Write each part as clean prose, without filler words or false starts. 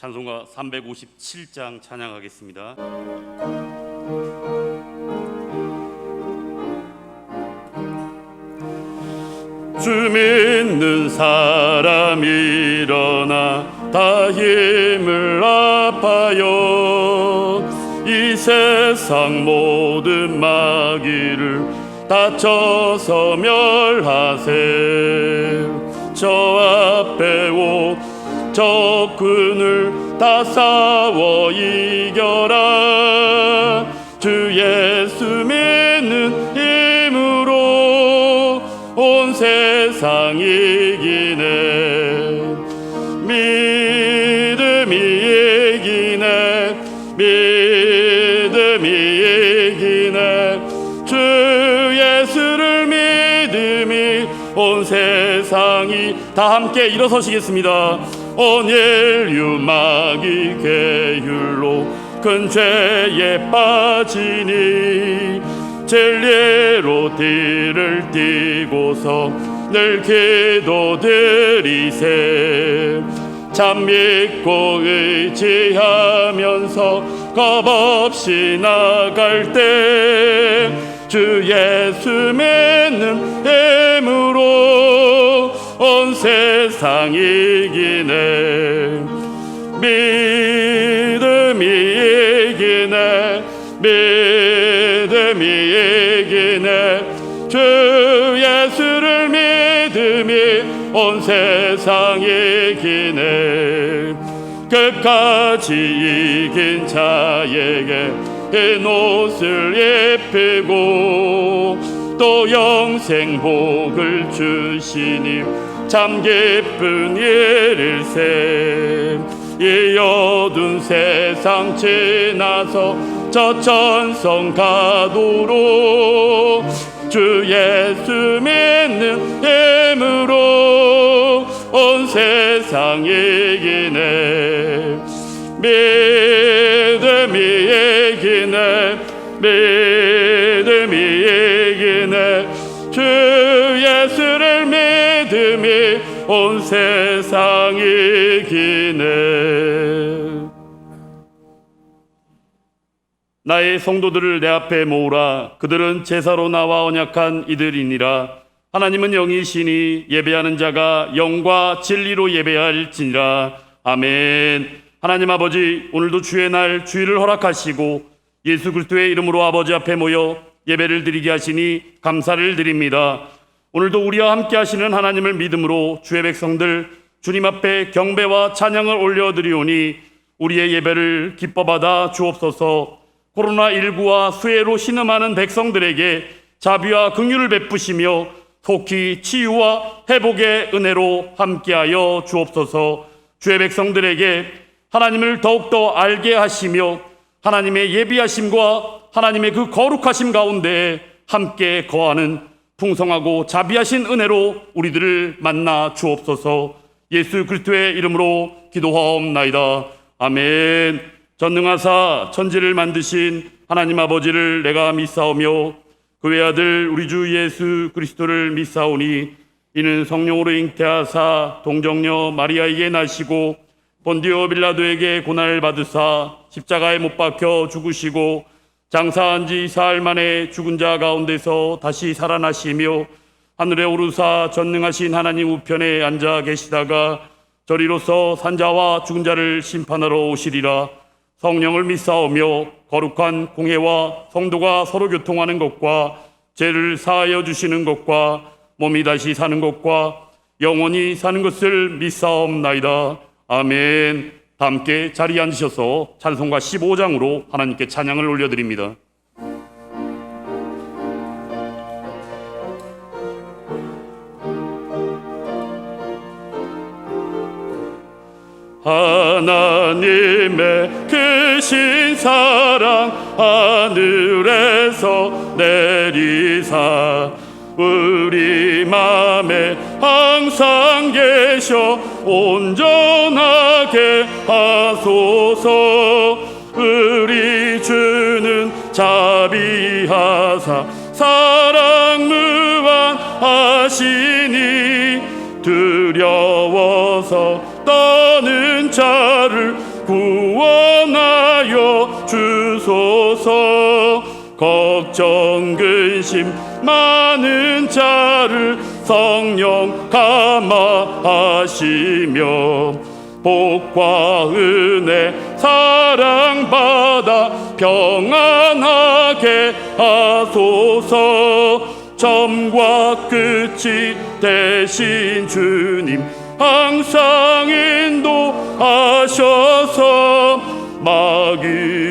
찬송가 357장 찬양하겠습니다. 주 믿는 사람 일어나 다 힘을 합하여 이 세상 모든 마귀를 다쳐서 멸하세. 저 앞에 온 적군을 다 싸워 이겨라. 주 예수 믿는 힘으로 온 세상 이기네. 믿음이 이기네. 믿음이 이기네. 주 예수를 믿음이 온 세상이 다 함께 일어서시겠습니다. 온 인류 마귀 계율로 큰 죄에 빠지니 진리로 뒤를 띠고서 늘 기도드리세. 참 믿고 의지하면서 겁없이 나갈 때 주 예수 믿는 힘으로 온 세상 이기네. 믿음이 이기네. 믿음이 이기네. 주 예수를 믿음이 온 세상 이기네. 끝까지 이긴 자에게 흰 옷을 입히고 또 영생 복을 주시니 참 기쁜 일일세. 이 어두운 세상 지나서 저 천성 가도록 주 예수 믿는 힘으로 온 세상 이기네. 믿음이 이기네. 믿음이 이기네. 주 예수를 믿음이 온 세상 이기네. 나의 성도들을 내 앞에 모으라. 그들은 제사로 나와 언약한 이들이니라. 하나님은 영이시니 예배하는 자가 영과 진리로 예배할지니라. 아멘. 하나님 아버지, 오늘도 주의 날 주일을 허락하시고 예수 그리스도의 이름으로 아버지 앞에 모여 예배를 드리게 하시니 감사를 드립니다. 오늘도 우리와 함께 하시는 하나님을 믿음으로 주의 백성들 주님 앞에 경배와 찬양을 올려드리오니 우리의 예배를 기뻐 받아 주옵소서. 코로나19와 수해로 신음하는 백성들에게 자비와 긍휼을 베푸시며 속히 치유와 회복의 은혜로 함께하여 주옵소서. 주의 백성들에게 하나님을 더욱더 알게 하시며 하나님의 예비하심과 하나님의 그 거룩하심 가운데 함께 거하는 풍성하고 자비하신 은혜로 우리들을 만나 주옵소서. 예수 그리스도의 이름으로 기도하옵나이다. 아멘. 전능하사 천지를 만드신 하나님 아버지를 내가 믿사오며 그 외아들 우리 주 예수 그리스도를 믿사오니 이는 성령으로 잉태하사 동정녀 마리아에게 나시고 본디오 빌라도에게 고난을 받으사 십자가에 못 박혀 죽으시고 장사한 지 사흘 만에 죽은 자 가운데서 다시 살아나시며 하늘에 오르사 전능하신 하나님 우편에 앉아 계시다가 저리로서 산자와 죽은 자를 심판하러 오시리라. 성령을 믿사오며 거룩한 공회와 성도가 서로 교통하는 것과 죄를 사하여 주시는 것과 몸이 다시 사는 것과 영원히 사는 것을 믿사옵나이다. 아멘. 다 함께 자리에 앉으셔서 찬송가 15장으로 하나님께 찬양을 올려드립니다. 하나님의 크신 사랑 하늘에서 내리사 우리 맘에 항상 계셔 온전하게 하소서. 우리 주는 자비하사 사랑 무한하시니 두려워서 떠는 자를 구원하여 주소서. 걱정 근심 많은 자를 성령 감화하시며 복과 은혜 사랑받아 평안하게 하소서. 점과 끝이 되신 주님 항상 인도하셔서 마귀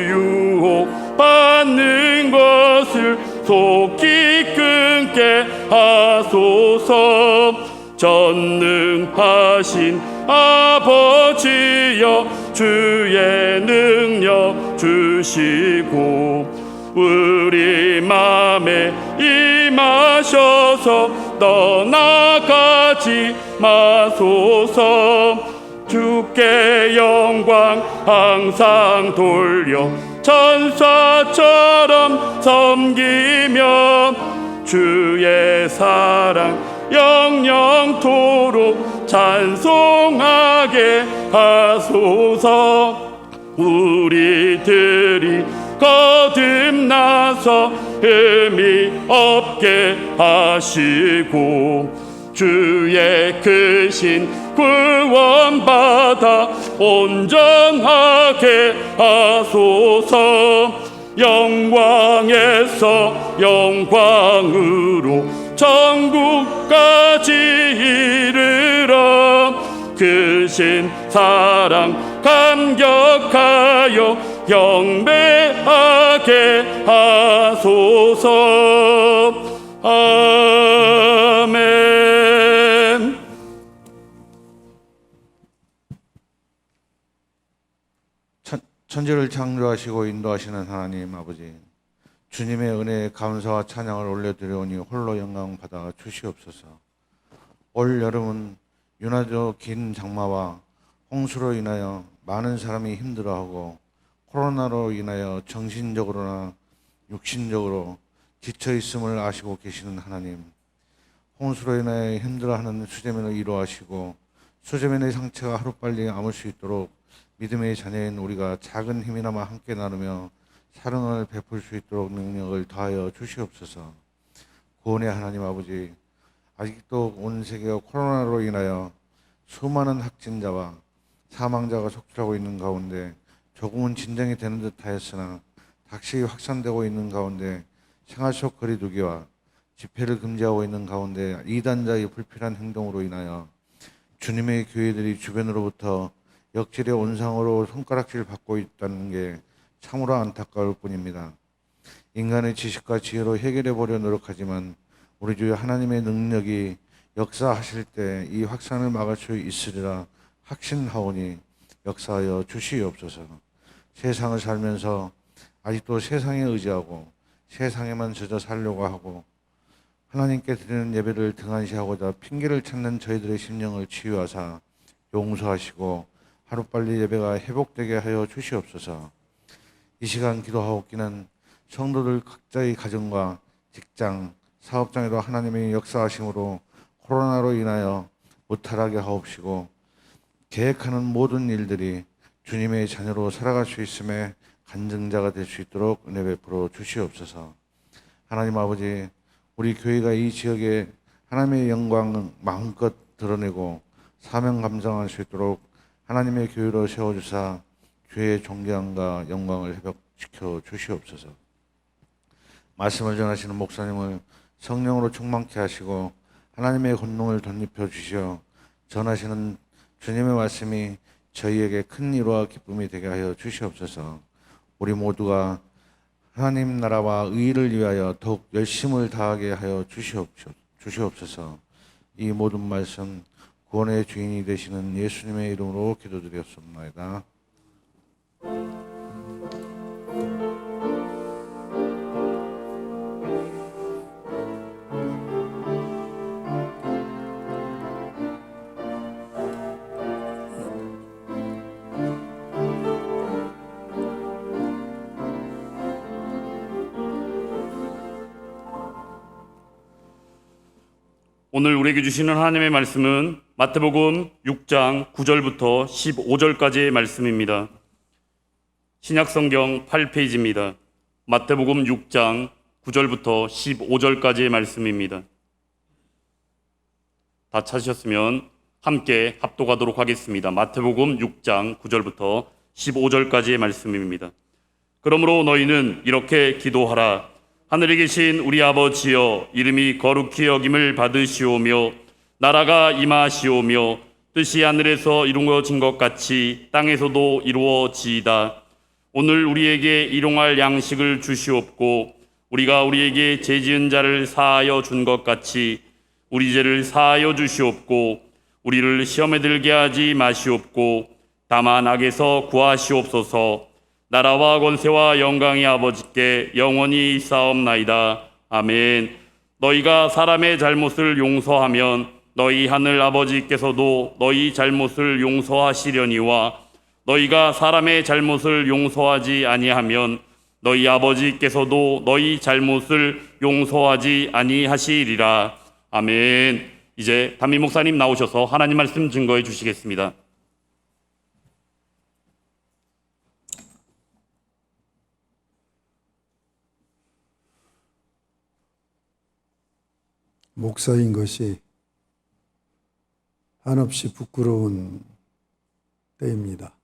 유혹 받는 것을 속히 끊게 하소서. 전능하신 아버지여 주의 능력 주시고 우리 맘에 임하셔서 떠나가지 마소서. 주께 영광 항상 돌려 천사처럼 섬기며 주의 사랑 영영토록 찬송하게 하소서. 우리들이 거듭나서 흠이 없게 하시고 주의 크신 구원받아 온전하게 하소서. 영광에서 영광으로 천국까지 이르러 크신 사랑 감격하여 경배하게 하소서. 아멘. 천지를 창조하시고 인도하시는 하나님 아버지, 주님의 은혜에 감사와 찬양을 올려드려오니 홀로 영광 받아 주시옵소서. 올 여름은 유나죠 긴 장마와 홍수로 인하여 많은 사람이 힘들어하고 코로나로 인하여 정신적으로나 육신적으로 지쳐 있음을 아시고 계시는 하나님, 홍수로 인하여 힘들어하는 수재민을 위로하시고 수재민의 상처가 하루빨리 아물 수 있도록 믿음의 자녀인 우리가 작은 힘이나마 함께 나누며 사랑을 베풀 수 있도록 능력을 더하여 주시옵소서. 구원의 하나님 아버지, 아직도 온 세계가 코로나로 인하여 수많은 확진자와 사망자가 속출하고 있는 가운데 조금은 진정이 되는 듯 하였으나 다시 확산되고 있는 가운데 생활 속 거리두기와 집회를 금지하고 있는 가운데 이단자의 불필요한 행동으로 인하여 주님의 교회들이 주변으로부터 역질의 온상으로 손가락질 받고 있다는 게 참으로 안타까울 뿐입니다. 인간의 지식과 지혜로 해결해 보려 노력하지만 우리 주 하나님의 능력이 역사하실 때 이 확산을 막을 수 있으리라 확신하오니 역사하여 주시옵소서. 세상을 살면서 아직도 세상에 의지하고 세상에만 젖어 살려고 하고 하나님께 드리는 예배를 등한시하고자 핑계를 찾는 저희들의 심령을 치유하사 용서하시고 하루빨리 예배가 회복되게 하여 주시옵소서. 이 시간 기도하옵기는 성도들 각자의 가정과 직장, 사업장에도 하나님의 역사하심으로 코로나로 인하여 무탈하게 하옵시고 계획하는 모든 일들이 주님의 자녀로 살아갈 수 있음에 간증자가 될 수 있도록 은혜 베풀어 주시옵소서. 하나님 아버지, 우리 교회가 이 지역에 하나님의 영광을 마음껏 드러내고 사명 감당할 수 있도록 하나님의 교회로 세워주사 교회의 존경과 영광을 회복시켜 주시옵소서. 말씀을 전하시는 목사님을 성령으로 충만케 하시고 하나님의 권능을 덧입혀 주시어 전하시는 주님의 말씀이 저희에게 큰 위로와 기쁨이 되게 하여 주시옵소서. 우리 모두가 하나님 나라와 의를 위하여 더욱 열심을 다하게 하여 주시옵소서. 이 모든 말씀 구원의 주인이 되시는 예수님의 이름으로 기도드렸습니다. 오늘 우리에게 주시는 하나님의 말씀은 마태복음 6장 9절부터 15절까지의 말씀입니다. 신약성경 8페이지입니다. 마태복음 6장 9절부터 15절까지의 말씀입니다. 다 찾으셨으면 함께 합독하도록 하겠습니다. 마태복음 6장 9절부터 15절까지의 말씀입니다. 그러므로 너희는 이렇게 기도하라. 하늘에 계신 우리 아버지여, 이름이 거룩히 여김을 받으시오며 나라가 임하시오며 뜻이 하늘에서 이루어진 것 같이 땅에서도 이루어지이다. 오늘 우리에게 일용할 양식을 주시옵고 우리가 우리에게 죄지은 자를 사하여 준 것 같이 우리 죄를 사하여 주시옵고 우리를 시험에 들게 하지 마시옵고 다만 악에서 구하시옵소서. 나라와 권세와 영광이 아버지께 영원히 있사옵나이다. 아멘. 너희가 사람의 잘못을 용서하면 너희 하늘 아버지께서도 너희 잘못을 용서하시려니와 너희가 사람의 잘못을 용서하지 아니하면 너희 아버지께서도 너희 잘못을 용서하지 아니하시리라. 아멘. 이제 담임 목사님 나오셔서 하나님 말씀 증거해 주시겠습니다. 목사인 것이 한없이 부끄러운 때입니다.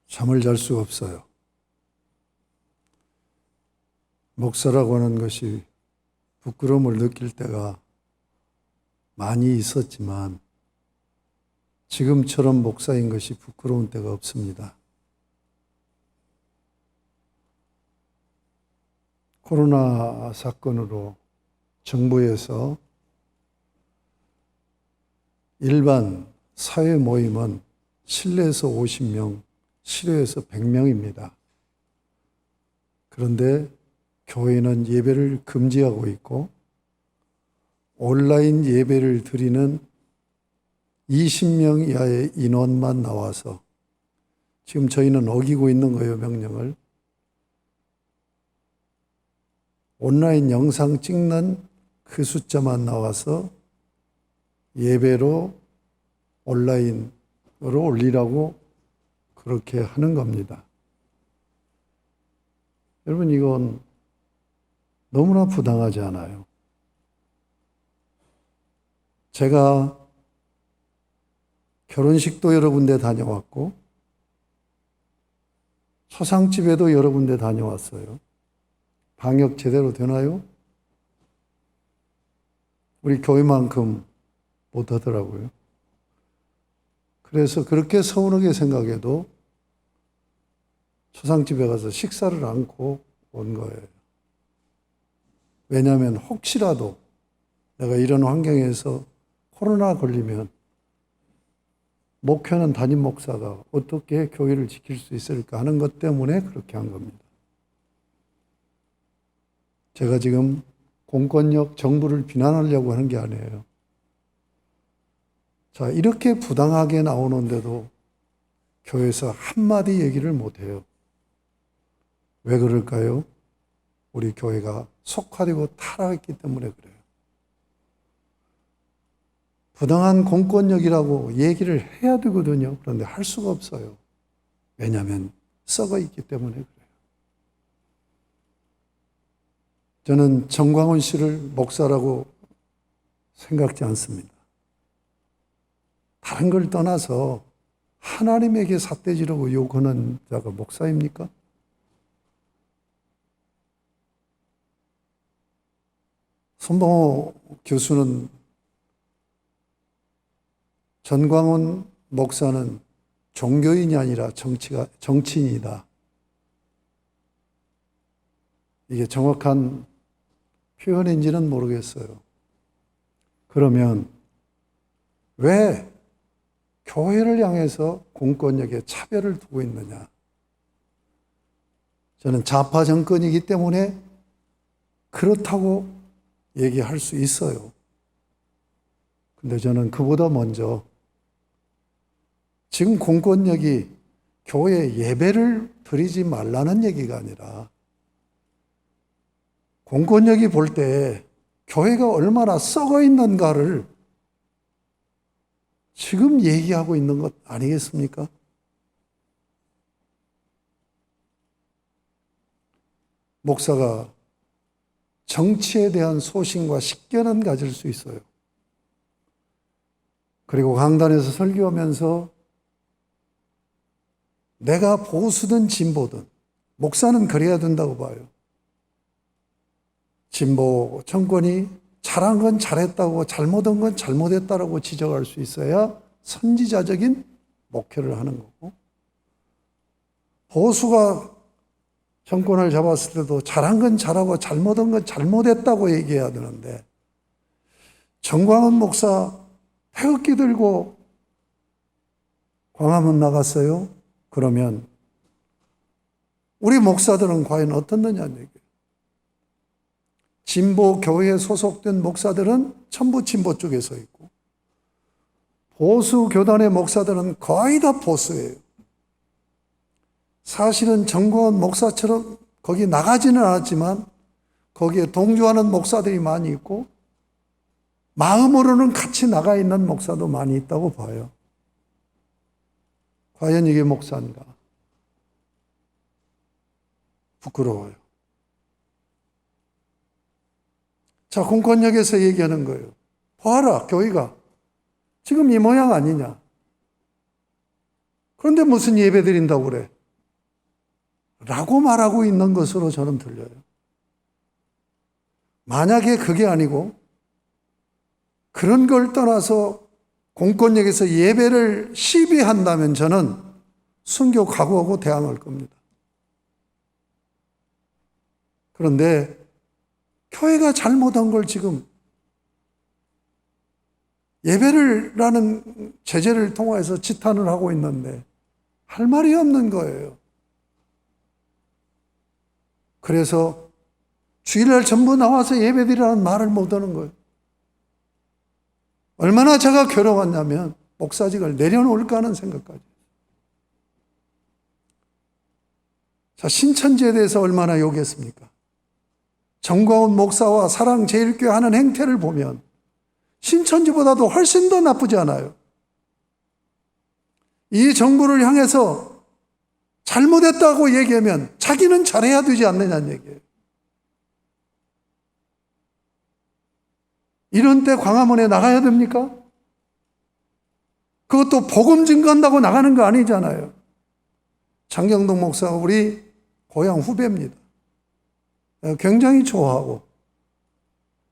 잠을 잘 수가 없어요. 목사라고 하는 것이 부끄러움을 느낄 때가 많이 있었지만 지금처럼 목사인 것이 부끄러운 때가 없습니다. 코로나 사건으로 정부에서 일반 사회 모임은 실내에서 50명, 실외에서 100명입니다. 그런데 교회는 예배를 금지하고 있고 온라인 예배를 드리는 20명 이하의 인원만 나와서 지금 저희는 어기고 있는 거예요, 명령을. 온라인 영상 찍는 그 숫자만 나와서 예배로 온라인으로 올리라고 그렇게 하는 겁니다. 여러분, 이건 너무나 부당하지 않아요? 제가 결혼식도 여러 군데 다녀왔고 초상집에도 여러 군데 다녀왔어요. 방역 제대로 되나요? 우리 교회만큼 못하더라고요. 그래서 그렇게 서운하게 생각해도 초상집에 가서 식사를 않고 온 거예요. 왜냐하면 혹시라도 내가 이런 환경에서 코로나 걸리면 목회하는 담임 목사가 어떻게 교회를 지킬 수 있을까 하는 것 때문에 그렇게 한 겁니다. 제가 지금 공권력 정부를 비난하려고 하는 게 아니에요. 자, 이렇게 부당하게 나오는데도 교회에서 한마디 얘기를 못해요. 왜 그럴까요? 우리 교회가 속화되고 타락했기 때문에 그래요. 부당한 공권력이라고 얘기를 해야 되거든요. 그런데 할 수가 없어요. 왜냐하면 썩어 있기 때문에 그래요. 저는 정광훈 씨를 목사라고 생각지 않습니다. 다른 걸 떠나서 하나님에게 삿대지르고 욕하는 자가 목사입니까? 손봉호 교수는 전광훈 목사는 종교인이 아니라 정치인이다. 이게 정확한 표현인지는 모르겠어요. 그러면 왜 교회를 향해서 공권력에 차별을 두고 있느냐? 저는 좌파 정권이기 때문에 그렇다고 얘기할 수 있어요. 근데 저는 그보다 먼저 지금 공권력이 교회 예배를 드리지 말라는 얘기가 아니라 공권력이 볼 때 교회가 얼마나 썩어 있는가를 지금 얘기하고 있는 것 아니겠습니까? 목사가 정치에 대한 소신과 식견은 가질 수 있어요. 그리고 강단에서 설교하면서 내가 보수든 진보든 목사는 그래야 된다고 봐요. 진보 정권이 잘한 건 잘했다고 잘못한 건 잘못했다라고 지적할 수 있어야 선지자적인 목회를 하는 거고, 보수가 정권을 잡았을 때도 잘한 건 잘하고 잘못한 건 잘못했다고 얘기해야 되는데, 정광훈 목사 태극기 들고 광화문 나갔어요? 그러면 우리 목사들은 과연 어떻느냐는 얘기예요. 진보 교회에 소속된 목사들은 전부 진보 쪽에 서 있고, 보수 교단의 목사들은 거의 다 보수예요. 사실은 정광훈 목사처럼 거기 나가지는 않았지만 거기에 동조하는 목사들이 많이 있고, 마음으로는 같이 나가 있는 목사도 많이 있다고 봐요. 과연 이게 목사인가? 부끄러워요. 자, 공권력에서 얘기하는 거예요. 봐라, 교회가 지금 이 모양 아니냐. 그런데 무슨 예배 드린다고 그래? 라고 말하고 있는 것으로 저는 들려요. 만약에 그게 아니고 그런 걸 떠나서 공권력에서 예배를 시비한다면 저는 순교 각오하고 대항할 겁니다. 그런데 교회가 잘못한 걸 지금 예배라는 제재를 통해서 지탄을 하고 있는데 할 말이 없는 거예요. 그래서 주일날 전부 나와서 예배드리라는 말을 못하는 거예요. 얼마나 제가 괴로웠냐면 목사직을 내려놓을까 하는 생각까지. 자, 신천지에 대해서 얼마나 욕했습니까? 정광훈 목사와 사랑제일교회 하는 행태를 보면 신천지보다도 훨씬 더 나쁘지 않아요. 이 정부를 향해서 잘못했다고 얘기하면 자기는 잘해야 되지 않느냐는 얘기예요. 이런 때 광화문에 나가야 됩니까? 그것도 복음 증거한다고 나가는 거 아니잖아요. 장경동 목사가 우리 고향 후배입니다. 굉장히 좋아하고,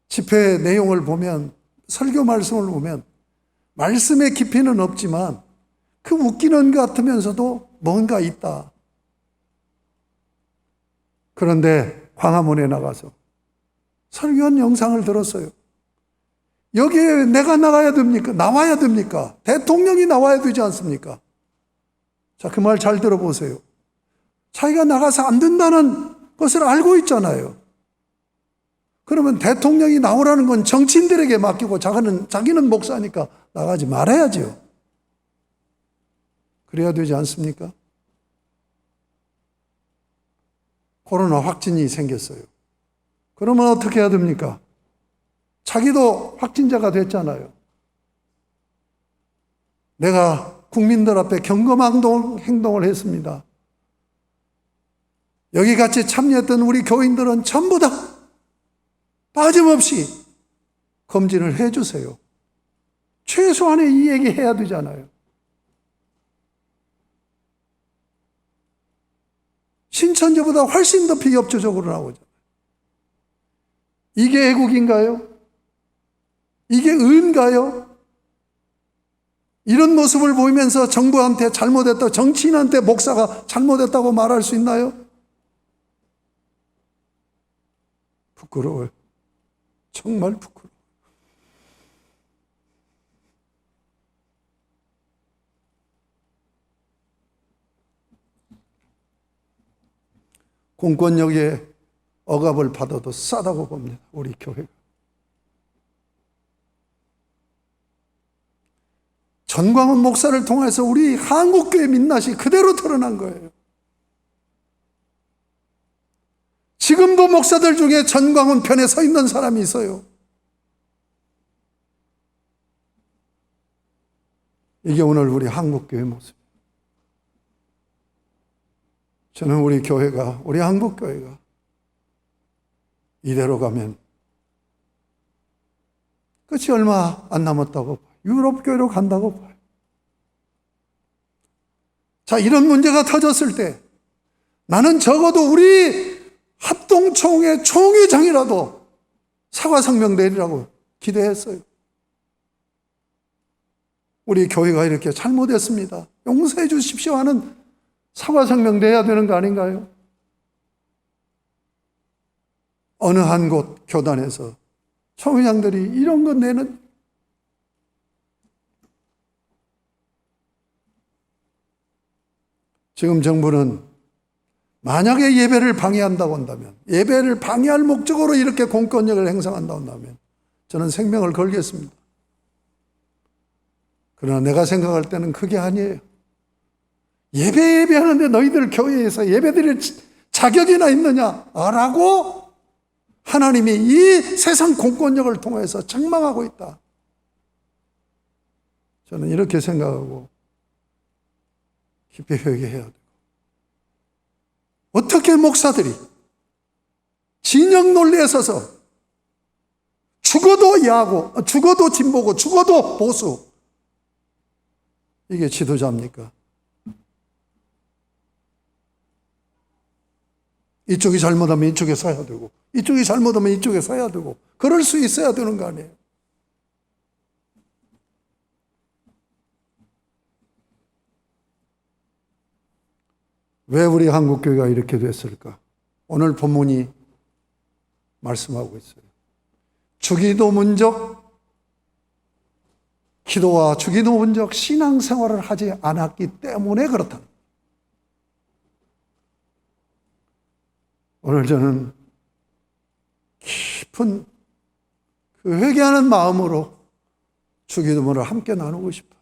집회 내용을 보면, 설교 말씀을 보면 말씀의 깊이는 없지만 그 웃기는 것 같으면서도 뭔가 있다. 그런데 광화문에 나가서 설교한 영상을 들었어요. 여기에 내가 나가야 됩니까? 나와야 됩니까? 대통령이 나와야 되지 않습니까? 자, 그 말 잘 들어보세요. 자기가 나가서 안 된다는 것을 알고 있잖아요. 그러면 대통령이 나오라는 건 정치인들에게 맡기고 자기는 목사니까 나가지 말아야죠. 그래야 되지 않습니까? 코로나 확진이 생겼어요. 그러면 어떻게 해야 됩니까? 자기도 확진자가 됐잖아요. 내가 국민들 앞에 경거망동 행동을 했습니다. 여기 같이 참여했던 우리 교인들은 전부 다 빠짐없이 검진을 해주세요. 최소한의 이 얘기 해야 되잖아요. 신천지보다 훨씬 더 비협조적으로 나오잖아요. 이게 애국인가요? 이게 의인가요? 이런 모습을 보이면서 정부한테 잘못했다, 정치인한테 목사가 잘못했다고 말할 수 있나요? 부끄러워요. 정말 부끄러워요. 공권력의 억압을 받아도 싸다고 봅니다. 우리 교회가. 전광훈 목사를 통해서 우리 한국교회 민낯이 그대로 드러난 거예요. 지금도 목사들 중에 전광훈 편에 서 있는 사람이 있어요. 이게 오늘 우리 한국교회 모습이에요. 저는 우리 교회가, 우리 한국교회가 이대로 가면 끝이 얼마 안 남았다고 봐요. 유럽교회로 간다고 봐요. 자, 이런 문제가 터졌을 때 나는 적어도 우리 합동총회 총회장이라도 사과성명 내리라고 기대했어요. 우리 교회가 이렇게 잘못했습니다, 용서해 주십시오 하는 사과성명 내야 되는 거 아닌가요? 어느 한 곳 교단에서 총회장들이 이런 거 내는, 지금 정부는 만약에 예배를 방해한다고 한다면, 예배를 방해할 목적으로 이렇게 공권력을 행사한다고 한다면 저는 생명을 걸겠습니다. 그러나 내가 생각할 때는 그게 아니에요. 예배하는데 너희들 교회에서 예배드릴 자격이나 있느냐라고 하나님이 이 세상 공권력을 통해서 책망하고 있다. 저는 이렇게 생각하고 깊이 회개해야 돼요. 어떻게 목사들이 진영 논리에 서서 죽어도 야고, 죽어도 진보고, 죽어도 보수, 이게 지도자입니까? 이쪽이 잘못하면 이쪽에 서야 되고, 이쪽이 잘못하면 이쪽에 서야 되고, 그럴 수 있어야 되는 거 아니에요? 왜 우리 한국교회가 이렇게 됐을까? 오늘 본문이 말씀하고 있어요. 주기도문적 기도와 주기도문적 신앙생활을 하지 않았기 때문에 그렇다. 오늘 저는 깊은 그 회개하는 마음으로 주기도문을 함께 나누고 싶어요.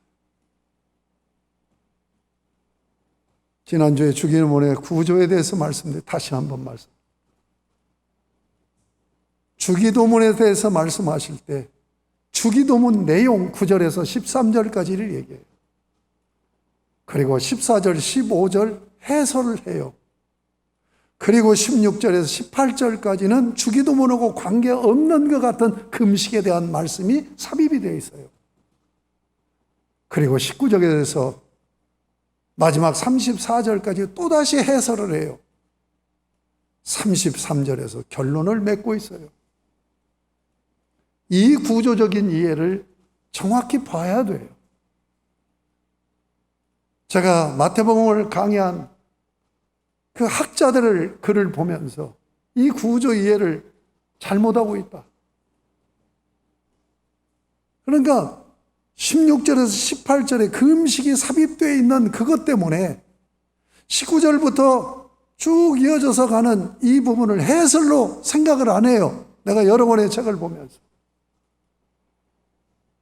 지난주에 주기도문의 구조에 대해서 말씀드렸는데 다시 한번 말씀. 주기도문에 대해서 말씀하실 때 주기도문 내용 9절에서 13절까지를 얘기해요. 그리고 14절, 15절 해설을 해요. 그리고 16절에서 18절까지는 주기도문하고 관계없는 것 같은 금식에 대한 말씀이 삽입이 되어 있어요. 그리고 19절에서 마지막 34절까지 또다시 해설을 해요. 33절에서 결론을 맺고 있어요. 이 구조적인 이해를 정확히 봐야 돼요. 제가 마태복음을 강의한 그 학자들을 글을 보면서 이 구조 이해를 잘못하고 있다. 그러니까 16절에서 18절에 금식이 삽입되어 있는 그것 때문에 19절부터 쭉 이어져서 가는 이 부분을 해설로 생각을 안 해요. 내가 여러 권의 책을 보면서.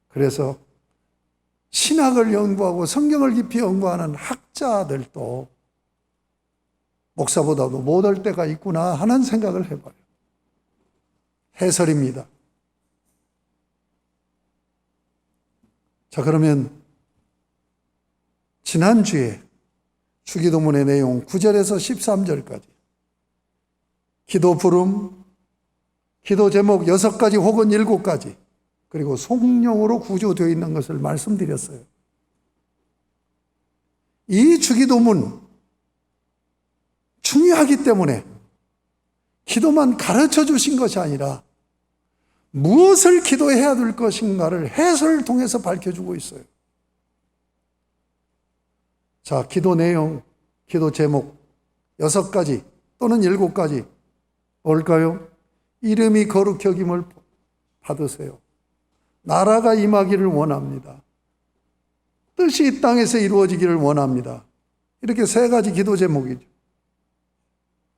그래서 신학을 연구하고 성경을 깊이 연구하는 학자들도 목사보다도 못할 때가 있구나 하는 생각을 해봐요. 해설입니다. 자, 그러면 지난주에 주기도문의 내용 9절에서 13절까지 기도 부름, 기도 제목 6가지 혹은 7가지, 그리고 성령으로 구조되어 있는 것을 말씀드렸어요. 이 주기도문 중요하기 때문에 기도만 가르쳐 주신 것이 아니라 무엇을 기도해야 될 것인가를 해설을 통해서 밝혀주고 있어요. 자, 기도 내용, 기도 제목 6가지 또는 7가지 뭘까요? 이름이 거룩히 여김을 받으세요. 나라가 임하기를 원합니다. 뜻이 이 땅에서 이루어지기를 원합니다. 이렇게 3가지 기도 제목이죠.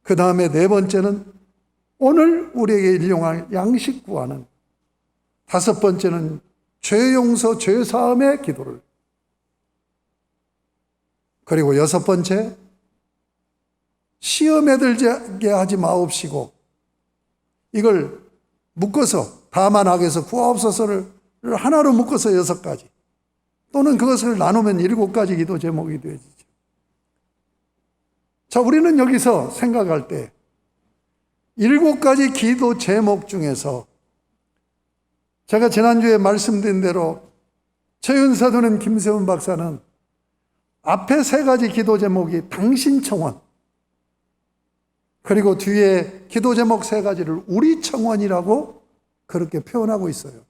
그 다음에 4번째는 오늘 우리에게 일용할 양식 구하는, 5번째는 죄 용서, 죄 사함의 기도를, 그리고 6번째 시험에 들게 하지 마옵시고, 이걸 묶어서 다만 악에서 구하옵소서를 하나로 묶어서 6가지. 또는 그것을 나누면 7가지 기도 제목이 되어지죠. 자, 우리는 여기서 생각할 때 7가지 기도 제목 중에서 제가 지난주에 말씀드린 대로 최윤사도는 김세훈 박사는 앞에 3가지 기도 제목이 당신 청원, 그리고 뒤에 기도 제목 3가지를 우리 청원이라고 그렇게 표현하고 있어요.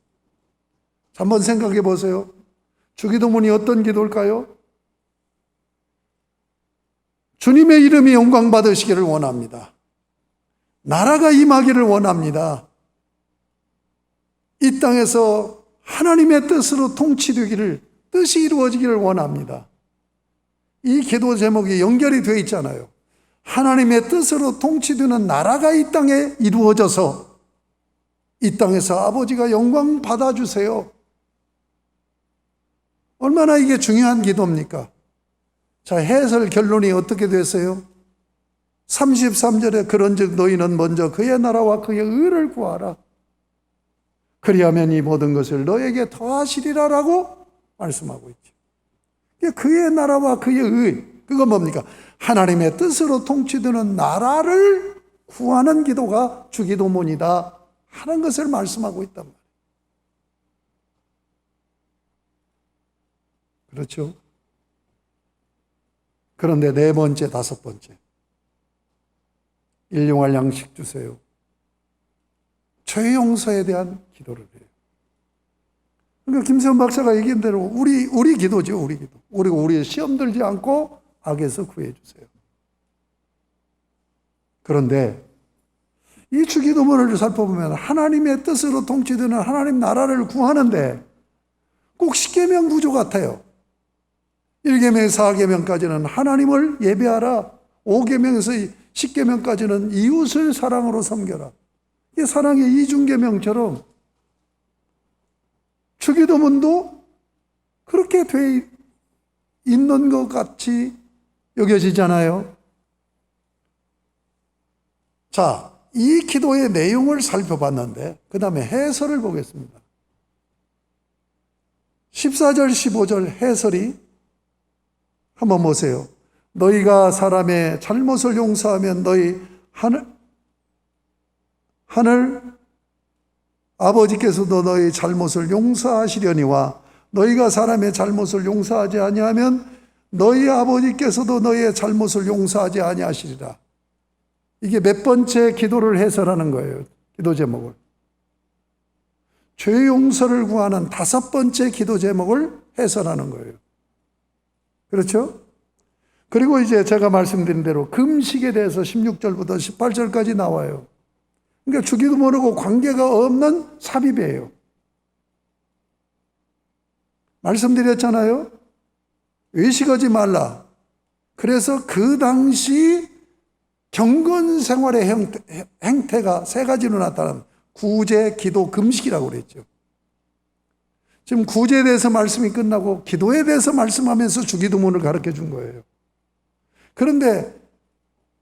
한번 생각해 보세요. 주기도문이 어떤 기도일까요? 주님의 이름이 영광받으시기를 원합니다. 나라가 임하기를 원합니다. 이 땅에서 하나님의 뜻으로 통치되기를, 뜻이 이루어지기를 원합니다. 이 기도 제목이 연결이 되어 있잖아요. 하나님의 뜻으로 통치되는 나라가 이 땅에 이루어져서 이 땅에서 아버지가 영광 받아주세요. 얼마나 이게 중요한 기도입니까? 자, 해설 결론이 어떻게 됐어요? 33절에 그런즉 너희는 먼저 그의 나라와 그의 의를 구하라. 그리하면 이 모든 것을 너에게 더하시리라라고 말씀하고 있죠. 그의 나라와 그의 의, 그건 뭡니까? 하나님의 뜻으로 통치되는 나라를 구하는 기도가 주기도문이다 하는 것을 말씀하고 있단 말이에요. 그렇죠? 그런데 4번째, 5번째, 일용할 양식 주세요. 죄 용서에 대한 기도를 해요. 그러니까 김세훈 박사가 얘기한 대로 우리 기도죠, 우리 기도. 우리 시험 들지 않고 악에서 구해 주세요. 그런데 이 주기도문을 살펴보면 하나님의 뜻으로 통치되는 하나님 나라를 구하는데 꼭 10계명 구조 같아요. 1계명, 4계명까지는 하나님을 예배하라. 5계명에서 10계명까지는 이웃을 사랑으로 섬겨라. 이 사랑의 이중계명처럼 주기도문도 그렇게 돼 있는 것 같이 여겨지잖아요. 자, 이 기도의 내용을 살펴봤는데 그 다음에 해설을 보겠습니다. 14절, 15절 해설이 한번 보세요. 너희가 사람의 잘못을 용서하면 너희 하늘 아버지께서도 너희 잘못을 용서하시려니와 너희가 사람의 잘못을 용서하지 아니하면 너희 아버지께서도 너희의 잘못을 용서하지 아니하시리라. 이게 몇 번째 기도를 해설하는 거예요. 기도 제목을. 죄 용서를 구하는 5번째 기도 제목을 해설하는 거예요. 그렇죠? 그리고 이제 제가 말씀드린 대로 금식에 대해서 16절부터 18절까지 나와요. 그러니까 주기도문하고 관계가 없는 삽입이에요. 말씀드렸잖아요. 외식하지 말라. 그래서 그 당시 경건 생활의 행태가 3가지로 나타난 구제, 기도, 금식이라고 그랬죠. 지금 구제에 대해서 말씀이 끝나고 기도에 대해서 말씀하면서 주기도문을 가르쳐 준 거예요. 그런데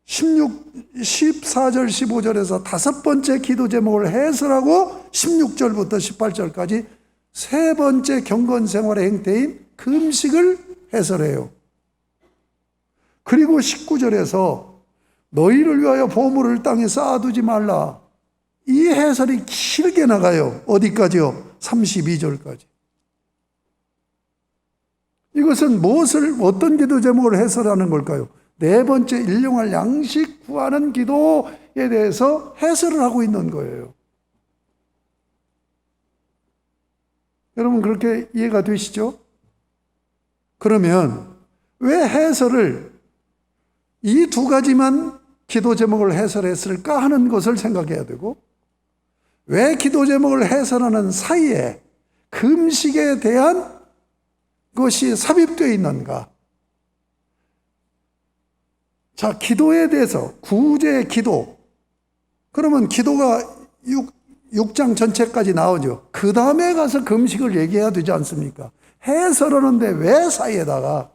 14절, 15절에서 5번째 기도 제목을 해설하고 16절부터 18절까지 3번째 경건 생활의 행태인 금식을 해설해요. 그리고 19절에서 너희를 위하여 보물을 땅에 쌓아두지 말라. 이 해설이 길게 나가요. 어디까지요? 32절까지. 이것은 어떤 기도 제목을 해설하는 걸까요? 4번째 일용할 양식 구하는 기도에 대해서 해설을 하고 있는 거예요. 여러분 그렇게 이해가 되시죠? 그러면 왜 해설을 이 2가지만 기도 제목을 해설했을까 하는 것을 생각해야 되고, 왜 기도 제목을 해설하는 사이에 금식에 대한 것이 삽입되어 있는가? 자, 기도에 대해서 구제 기도. 그러면 기도가 6장 전체까지 나오죠. 그 다음에 가서 금식을 얘기해야 되지 않습니까? 해설하는데 왜 사이에다가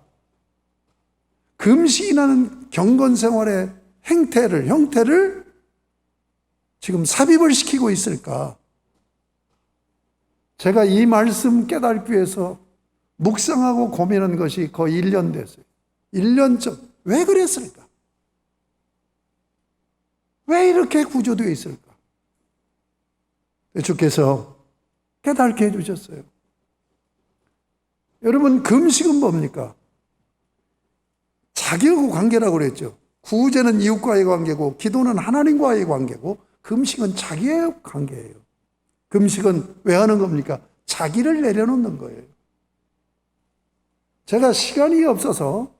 금식이라는 경건생활의 형태를 지금 삽입을 시키고 있을까? 제가 이 말씀 깨닫기 위해서 묵상하고 고민한 것이 거의 1년 됐어요. 1년쯤. 왜 그랬을까? 왜 이렇게 구조되어 있을까? 주께서 깨닫게 해주셨어요. 여러분, 금식은 뭡니까? 자기하고 관계라고 그랬죠. 구제는 이웃과의 관계고, 기도는 하나님과의 관계고, 금식은 자기의 관계예요. 금식은 왜 하는 겁니까? 자기를 내려놓는 거예요. 제가 시간이 없어서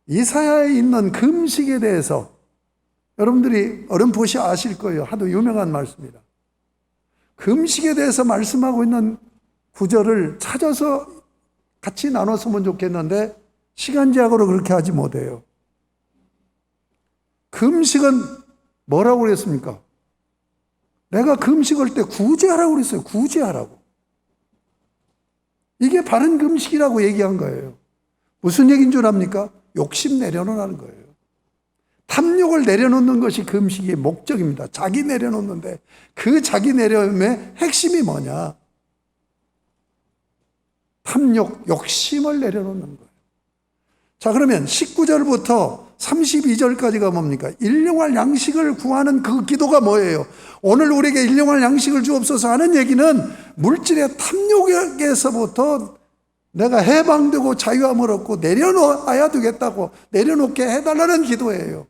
이사야에 있는 금식에 대해서 여러분들이 어렴풋이 아실 거예요. 하도 유명한 말씀이라. 금식에 대해서 말씀하고 있는 구절을 찾아서 같이 나눴으면 좋겠는데 시간 제약으로 그렇게 하지 못해요. 금식은 뭐라고 그랬습니까? 내가 금식할 때 구제하라고 그랬어요. 구제하라고. 이게 바른 금식이라고 얘기한 거예요. 무슨 얘기인 줄 압니까? 욕심 내려놓으라는 거예요. 탐욕을 내려놓는 것이 금식의 목적입니다. 자기 내려놓는데 그 자기 내려놓음의 핵심이 뭐냐? 탐욕, 욕심을 내려놓는 거예요. 자, 그러면 19절부터 32절까지가 뭡니까? 일용할 양식을 구하는 그 기도가 뭐예요? 오늘 우리에게 일용할 양식을 주옵소서 하는 얘기는 물질의 탐욕에서부터 내가 해방되고 자유함을 얻고 내려놓아야 되겠다고 내려놓게 해달라는 기도예요.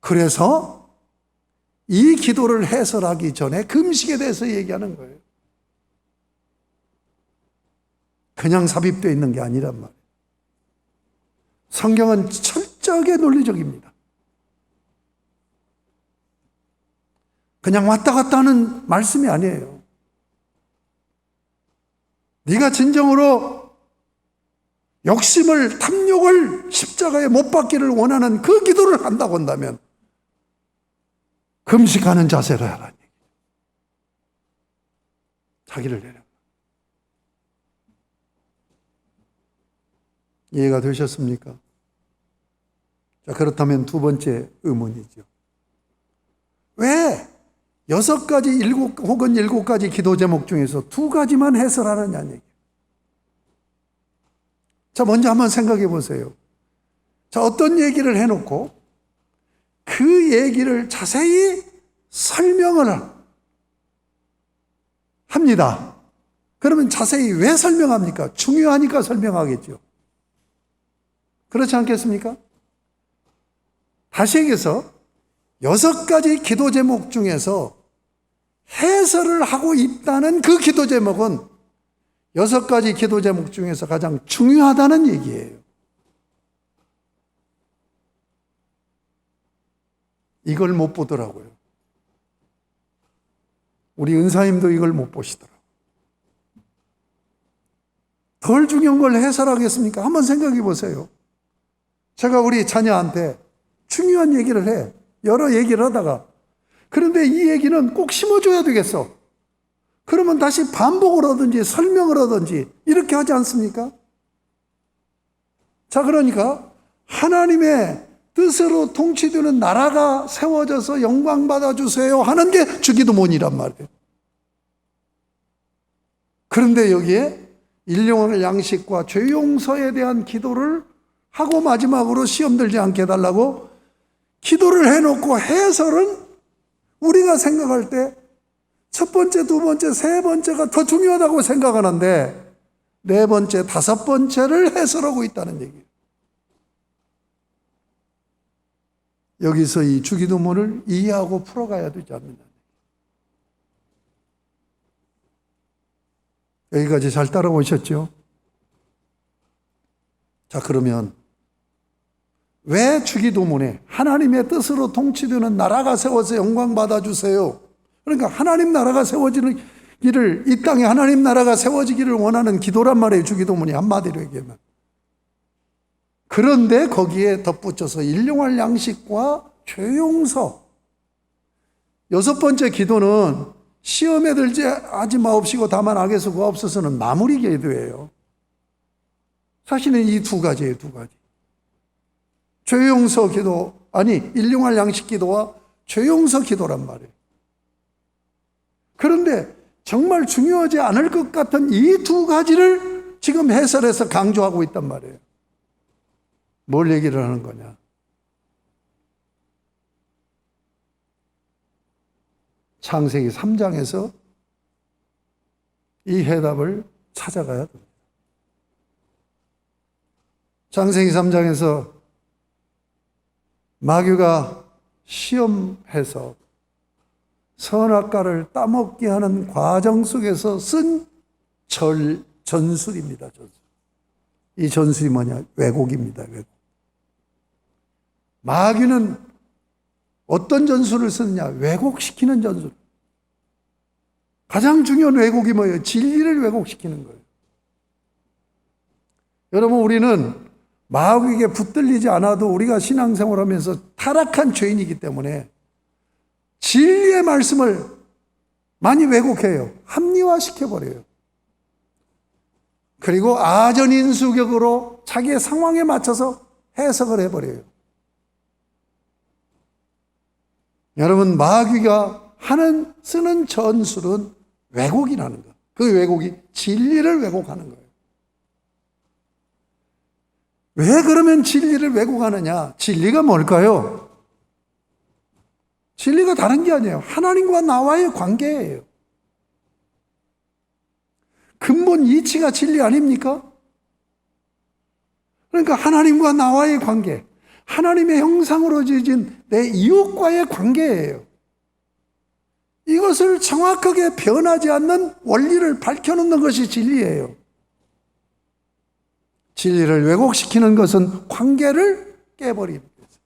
그래서 이 기도를 해설하기 전에 금식에 대해서 얘기하는 거예요. 그냥 삽입되어 있는 게 아니란 말이에요. 성경은 철저하게 논리적입니다. 그냥 왔다 갔다 하는 말씀이 아니에요. 네가 진정으로 욕심을, 탐욕을 십자가에 못 박기를 원하는 그 기도를 한다고 한다면 금식하는 자세로 하라는 얘기예요. 자기를 내려. 이해가 되셨습니까? 자, 그렇다면 두 번째 의문이죠. 왜 6가지, 7 혹은 7가지 기도 제목 중에서 2가지만 해설하느냐는 얘기예요. 자, 먼저 한번 생각해 보세요. 자, 어떤 얘기를 해놓고 그 얘기를 자세히 설명을 합니다. 그러면 자세히 왜 설명합니까? 중요하니까 설명하겠죠. 그렇지 않겠습니까? 다시 얘기해서 6가지 기도 제목 중에서 해설을 하고 있다는 그 기도 제목은 6가지 기도 제목 중에서 가장 중요하다는 얘기예요. 이걸 못 보더라고요. 우리 은사님도 이걸 못 보시더라고요. 덜 중요한 걸 해설하겠습니까? 한번 생각해 보세요. 제가 우리 자녀한테 중요한 얘기를 해. 여러 얘기를 하다가 그런데 이 얘기는 꼭 심어줘야 되겠어. 그러면 다시 반복을 하든지 설명을 하든지 이렇게 하지 않습니까? 자, 그러니까 하나님의 뜻으로 통치되는 나라가 세워져서 영광 받아주세요 하는 게 주기도문이란 말이에요. 그런데 여기에 일용할 양식과 죄 용서에 대한 기도를 하고 마지막으로 시험 들지 않게 해달라고 기도를 해놓고 해설은 우리가 생각할 때 첫 번째, 두 번째, 세 번째가 더 중요하다고 생각하는데 네 번째, 다섯 번째를 해설하고 있다는 얘기예요. 여기서 이 주기도문을 이해하고 풀어가야 되지 않느냐. 여기까지 잘 따라오셨죠? 자, 그러면 왜 주기도문에 하나님의 뜻으로 통치되는 나라가 세워서 영광 받아주세요. 그러니까 하나님 나라가 세워지기를, 이 땅에 하나님 나라가 세워지기를 원하는 기도란 말이에요. 주기도문이 한마디로 얘기하면. 그런데 거기에 덧붙여서 일용할 양식과 죄 용서. 6번째 기도는 시험에 들지 하지 마옵시고 다만 악에서 구하옵소서는 마무리 기도예요. 사실은 이 2가지예요. 2가지. 죄 용서 기도, 아니 일용할 양식 기도와 죄 용서 기도란 말이에요. 그런데 정말 중요하지 않을 것 같은 이 두 가지를 지금 해설해서 강조하고 있단 말이에요. 뭘 얘기를 하는 거냐? 창세기 3장에서 이 해답을 찾아가야 됩니다. 창세기 3장에서 마귀가 시험해서 선악과를 따먹게 하는 과정 속에서 쓴 전술입니다. 전술. 이 전술이 뭐냐? 왜곡입니다. 왜곡. 마귀는 어떤 전술을 쓰느냐? 왜곡시키는 전술. 가장 중요한 왜곡이 뭐예요? 진리를 왜곡시키는 거예요. 여러분, 우리는 마귀에게 붙들리지 않아도 우리가 신앙생활하면서 타락한 죄인이기 때문에 진리의 말씀을 많이 왜곡해요. 합리화시켜버려요. 그리고 아전인수격으로 자기의 상황에 맞춰서 해석을 해버려요. 여러분, 마귀가 쓰는 전술은 왜곡이라는 거. 그 왜곡이 진리를 왜곡하는 거예요. 왜 그러면 진리를 왜곡하느냐? 진리가 뭘까요? 진리가 다른 게 아니에요. 하나님과 나와의 관계예요. 근본 이치가 진리 아닙니까? 그러니까 하나님과 나와의 관계, 하나님의 형상으로 지어진 내 이웃과의 관계예요. 이것을 정확하게 변하지 않는 원리를 밝혀놓는 것이 진리예요. 진리를 왜곡시키는 것은 관계를 깨버리는 거죠.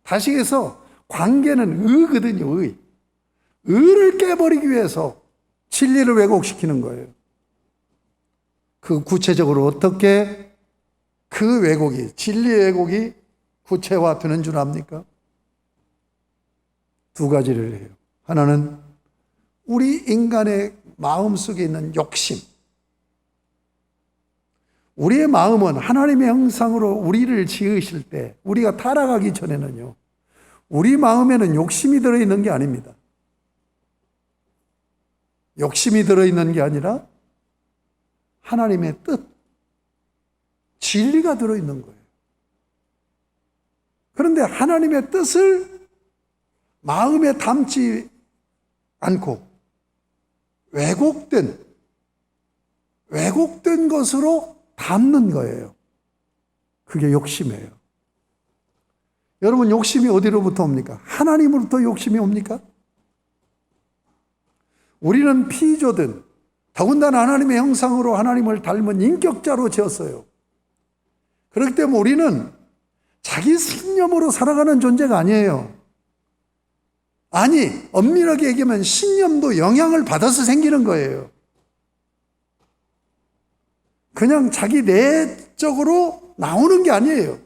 다시 해서 관계는 의거든요. 의를 깨버리기 위해서 진리를 왜곡시키는 거예요. 그 구체적으로 어떻게 그 왜곡이, 진리의 왜곡이 구체화되는 줄 압니까? 두 가지를 해요. 하나는 우리 인간의 마음속에 있는 욕심. 우리의 마음은 하나님의 형상으로 우리를 지으실 때, 우리가 타락하기 전에는요, 우리 마음에는 욕심이 들어있는 게 아닙니다. 욕심이 들어있는 게 아니라 하나님의 뜻, 진리가 들어있는 거예요. 그런데 하나님의 뜻을 마음에 담지 않고 왜곡된 것으로 담는 거예요. 그게 욕심이에요. 여러분, 욕심이 어디로부터 옵니까? 하나님으로부터 욕심이 옵니까? 우리는 피조든 더군다나 하나님의 형상으로 하나님을 닮은 인격자로 지었어요. 그렇기 때문에 우리는 자기 신념으로 살아가는 존재가 아니에요. 아니, 엄밀하게 얘기하면 신념도 영향을 받아서 생기는 거예요. 그냥 자기 내적으로 나오는 게 아니에요.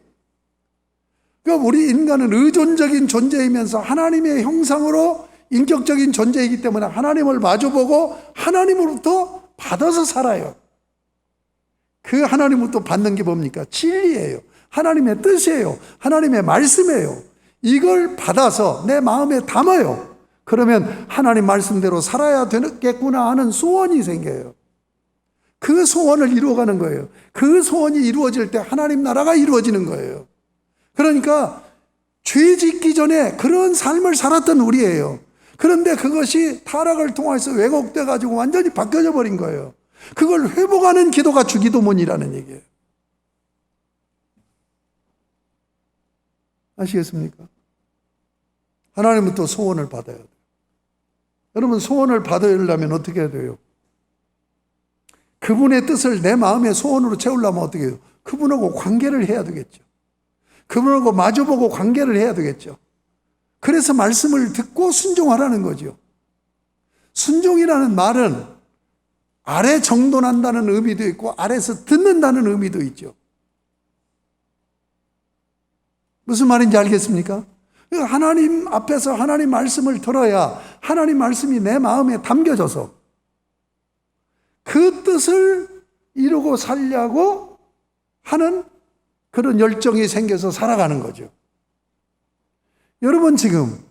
그러니까 우리 인간은 의존적인 존재이면서 하나님의 형상으로 인격적인 존재이기 때문에 하나님을 마주보고 하나님으로부터 받아서 살아요. 그 하나님으로부터 받는 게 뭡니까? 진리예요. 하나님의 뜻이에요. 하나님의 말씀이에요. 이걸 받아서 내 마음에 담아요. 그러면 하나님 말씀대로 살아야 되겠구나 하는 소원이 생겨요. 그 소원을 이루어가는 거예요. 그 소원이 이루어질 때 하나님 나라가 이루어지는 거예요. 그러니까 죄 짓기 전에 그런 삶을 살았던 우리예요. 그런데 그것이 타락을 통해서 왜곡돼 가지고 완전히 바뀌어져 버린 거예요. 그걸 회복하는 기도가 주기도문이라는 얘기예요. 아시겠습니까? 하나님부터 소원을 받아야 돼요. 여러분, 소원을 받으려면 어떻게 해야 돼요? 그분의 뜻을 내 마음의 소원으로 채우려면 어떻게 해요? 그분하고 관계를 해야 되겠죠. 그분하고 마주보고 관계를 해야 되겠죠. 그래서 말씀을 듣고 순종하라는 거죠. 순종이라는 말은 아래 정돈한다는 의미도 있고 아래에서 듣는다는 의미도 있죠. 무슨 말인지 알겠습니까? 하나님 앞에서 하나님 말씀을 들어야 하나님 말씀이 내 마음에 담겨져서 그 뜻을 이루고 살려고 하는 그런 열정이 생겨서 살아가는 거죠. 여러분, 지금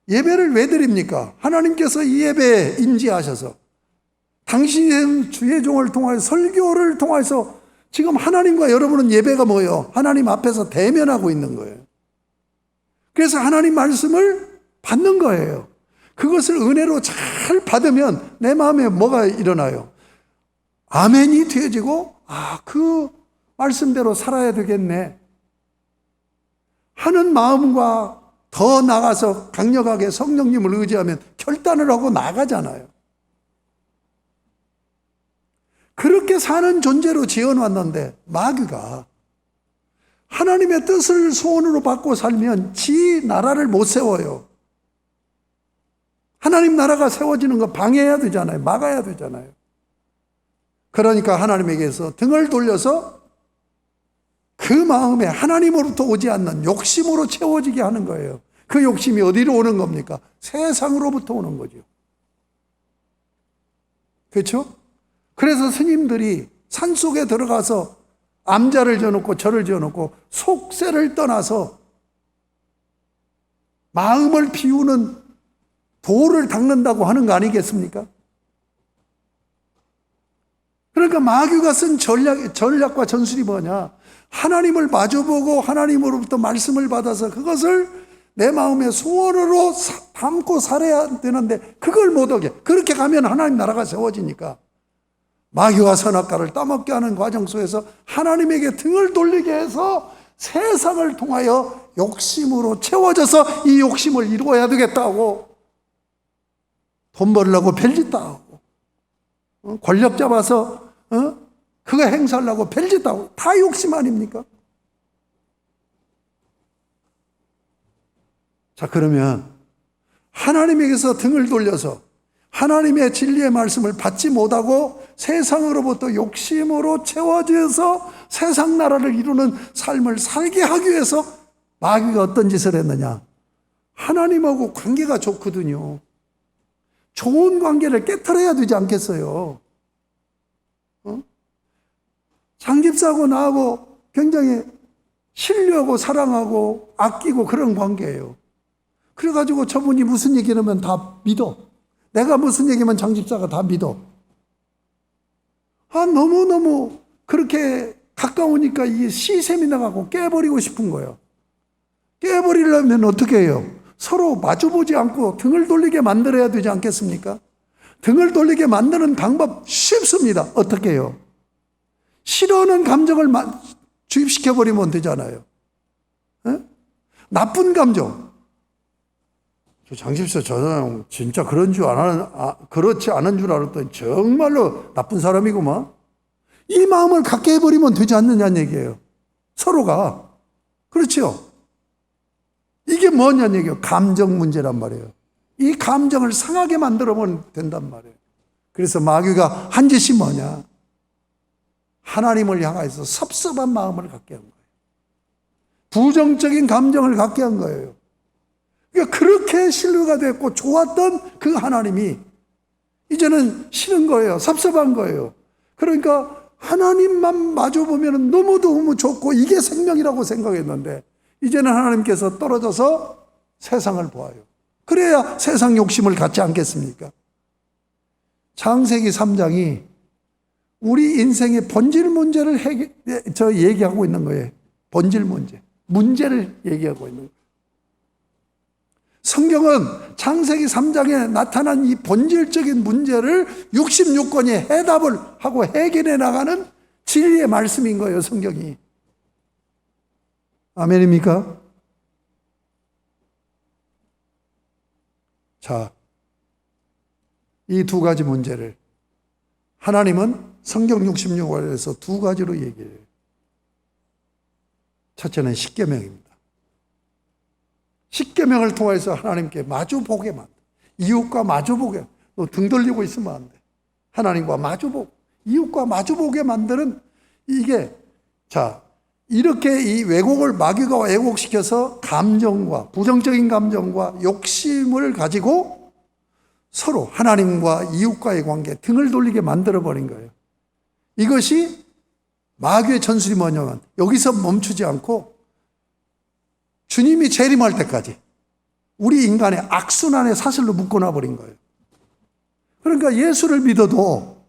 예배를 왜 드립니까? 하나님께서 이 예배에 임재하셔서 당신의 주의 종을 통하여 설교를 통해서 지금 하나님과 여러분은 예배가 뭐예요? 하나님 앞에서 대면하고 있는 거예요. 그래서 하나님 말씀을 받는 거예요. 그것을 은혜로 잘 받으면 내 마음에 뭐가 일어나요? 아멘이 되어지고 그 말씀대로 살아야 되겠네 하는 마음과 더 나가서 강력하게 성령님을 의지하면 결단을 하고 나가잖아요. 그렇게 사는 존재로 지어놨는데 마귀가 하나님의 뜻을 소원으로 받고 살면 지 나라를 못 세워요. 하나님 나라가 세워지는 거 방해해야 되잖아요. 막아야 되잖아요. 그러니까 하나님에게서 등을 돌려서 그 마음에 하나님으로부터 오지 않는 욕심으로 채워지게 하는 거예요. 그 욕심이 어디로 오는 겁니까? 세상으로부터 오는 거죠. 그렇죠? 그래서 스님들이 산속에 들어가서 암자를 지어놓고 절을 지어놓고 속세를 떠나서 마음을 비우는 돌을 닦는다고 하는 거 아니겠습니까? 그러니까 마귀가 쓴 전략과 전술이 뭐냐? 하나님을 마주보고 하나님으로부터 말씀을 받아서 그것을 내 마음의 소원으로 담고 살아야 되는데 그걸 못하게, 그렇게 가면 하나님 나라가 세워지니까 마귀와 선악과를 따먹게 하는 과정 속에서 하나님에게 등을 돌리게 해서 세상을 통하여 욕심으로 채워져서 이 욕심을 이루어야 되겠다고 돈 벌려고 별짓 다 하고 권력 잡아서 그거 행사하려고 별짓 다 하고 다 욕심 아닙니까? 자, 그러면 하나님에게서 등을 돌려서 하나님의 진리의 말씀을 받지 못하고 세상으로부터 욕심으로 채워져서 세상 나라를 이루는 삶을 살게 하기 위해서 마귀가 어떤 짓을 했느냐? 하나님하고 관계가 좋거든요. 좋은 관계를 깨트려야 되지 않겠어요? 장집사하고 나하고 굉장히 신뢰하고 사랑하고 아끼고 그런 관계예요. 그래가지고 저분이 무슨 얘기를 하면 다 믿어. 내가 무슨 얘기면 장집사가 다 믿어. 너무너무 그렇게 가까우니까 이 시샘이 나가고 깨버리고 싶은 거예요. 깨버리려면 어떻게 해요? 서로 마주보지 않고 등을 돌리게 만들어야 되지 않겠습니까? 등을 돌리게 만드는 방법 쉽습니다. 어떻게 해요? 싫어하는 감정을 주입시켜버리면 되잖아요. 에? 나쁜 감정. 장집사 저 사람 진짜 그렇지 않은 줄 알았더니 정말로 나쁜 사람이구만. 이 마음을 갖게 해버리면 되지 않느냐는 얘기예요. 서로가. 그렇죠? 이게 뭐냐는 얘기예요. 감정 문제란 말이에요. 이 감정을 상하게 만들어보면 된단 말이에요. 그래서 마귀가 한 짓이 뭐냐? 하나님을 향해서 섭섭한 마음을 갖게 한 거예요. 부정적인 감정을 갖게 한 거예요. 그러니까 그렇게 신뢰가 됐고 좋았던 그 하나님이 이제는 싫은 거예요. 섭섭한 거예요. 그러니까 하나님만 마주보면 너무너무 좋고 이게 생명이라고 생각했는데 이제는 하나님께서 떨어져서 세상을 보아요. 그래야 세상 욕심을 갖지 않겠습니까? 창세기 3장이 우리 인생의 본질 문제를 얘기하고 있는 거예요. 본질 문제. 문제를 얘기하고 있는 거예요. 성경은 창세기 3장에 나타난 이 본질적인 문제를 66권이 해답을 하고 해결해 나가는 진리의 말씀인 거예요, 성경이. 아멘입니까? 자, 이 두 가지 문제를 하나님은 성경 66권에서 두 가지로 얘기해요. 첫째는 십계명입니다. 십계명을 통해서 하나님께 마주보게 만들. 이웃과 마주보게. 너 등 돌리고 있으면 안 돼. 하나님과 마주보고 이웃과 마주보게 만드는 이게, 자, 이렇게 이 왜곡을 마귀가 왜곡시켜서 감정과 부정적인 감정과 욕심을 가지고 서로 하나님과 이웃과의 관계 등을 돌리게 만들어버린 거예요. 이것이 마귀의 전술이 뭐냐면 여기서 멈추지 않고 주님이 재림할 때까지 우리 인간의 악순환의 사슬로 묶어놔버린 거예요. 그러니까 예수를 믿어도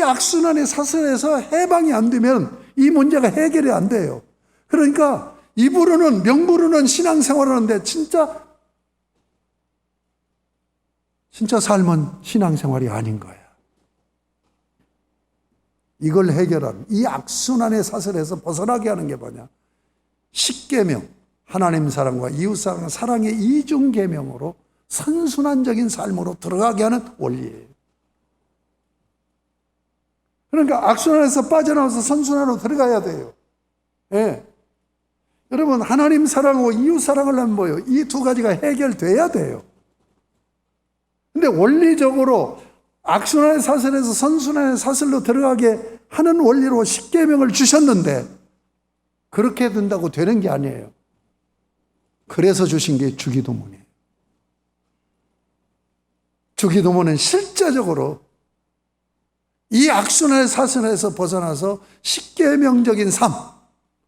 악순환의 사슬에서 해방이 안 되면 이 문제가 해결이 안 돼요. 그러니까 입으로는 명부로는 신앙생활을 하는데 진짜 삶은 신앙생활이 아닌 거야. 이걸 해결하는, 이 악순환의 사슬에서 벗어나게 하는 게 뭐냐? 십계명, 하나님 사랑과 이웃 사랑, 사랑의 이중 계명으로 선순환적인 삶으로 들어가게 하는 원리예요. 그러니까 악순환에서 빠져나와서 선순환으로 들어가야 돼요. 예. 여러분, 하나님 사랑하고 이웃 사랑을 하면 뭐예요? 이 두 가지가 해결돼야 돼요. 근데 원리적으로 악순환의 사슬에서 선순환의 사슬로 들어가게 하는 원리로 십계명을 주셨는데 그렇게 된다고 되는 게 아니에요. 그래서 주신 게 주기도문이에요. 주기도문은 실제적으로 이 악순환의 사슬에서 벗어나서 십계명적인 삶,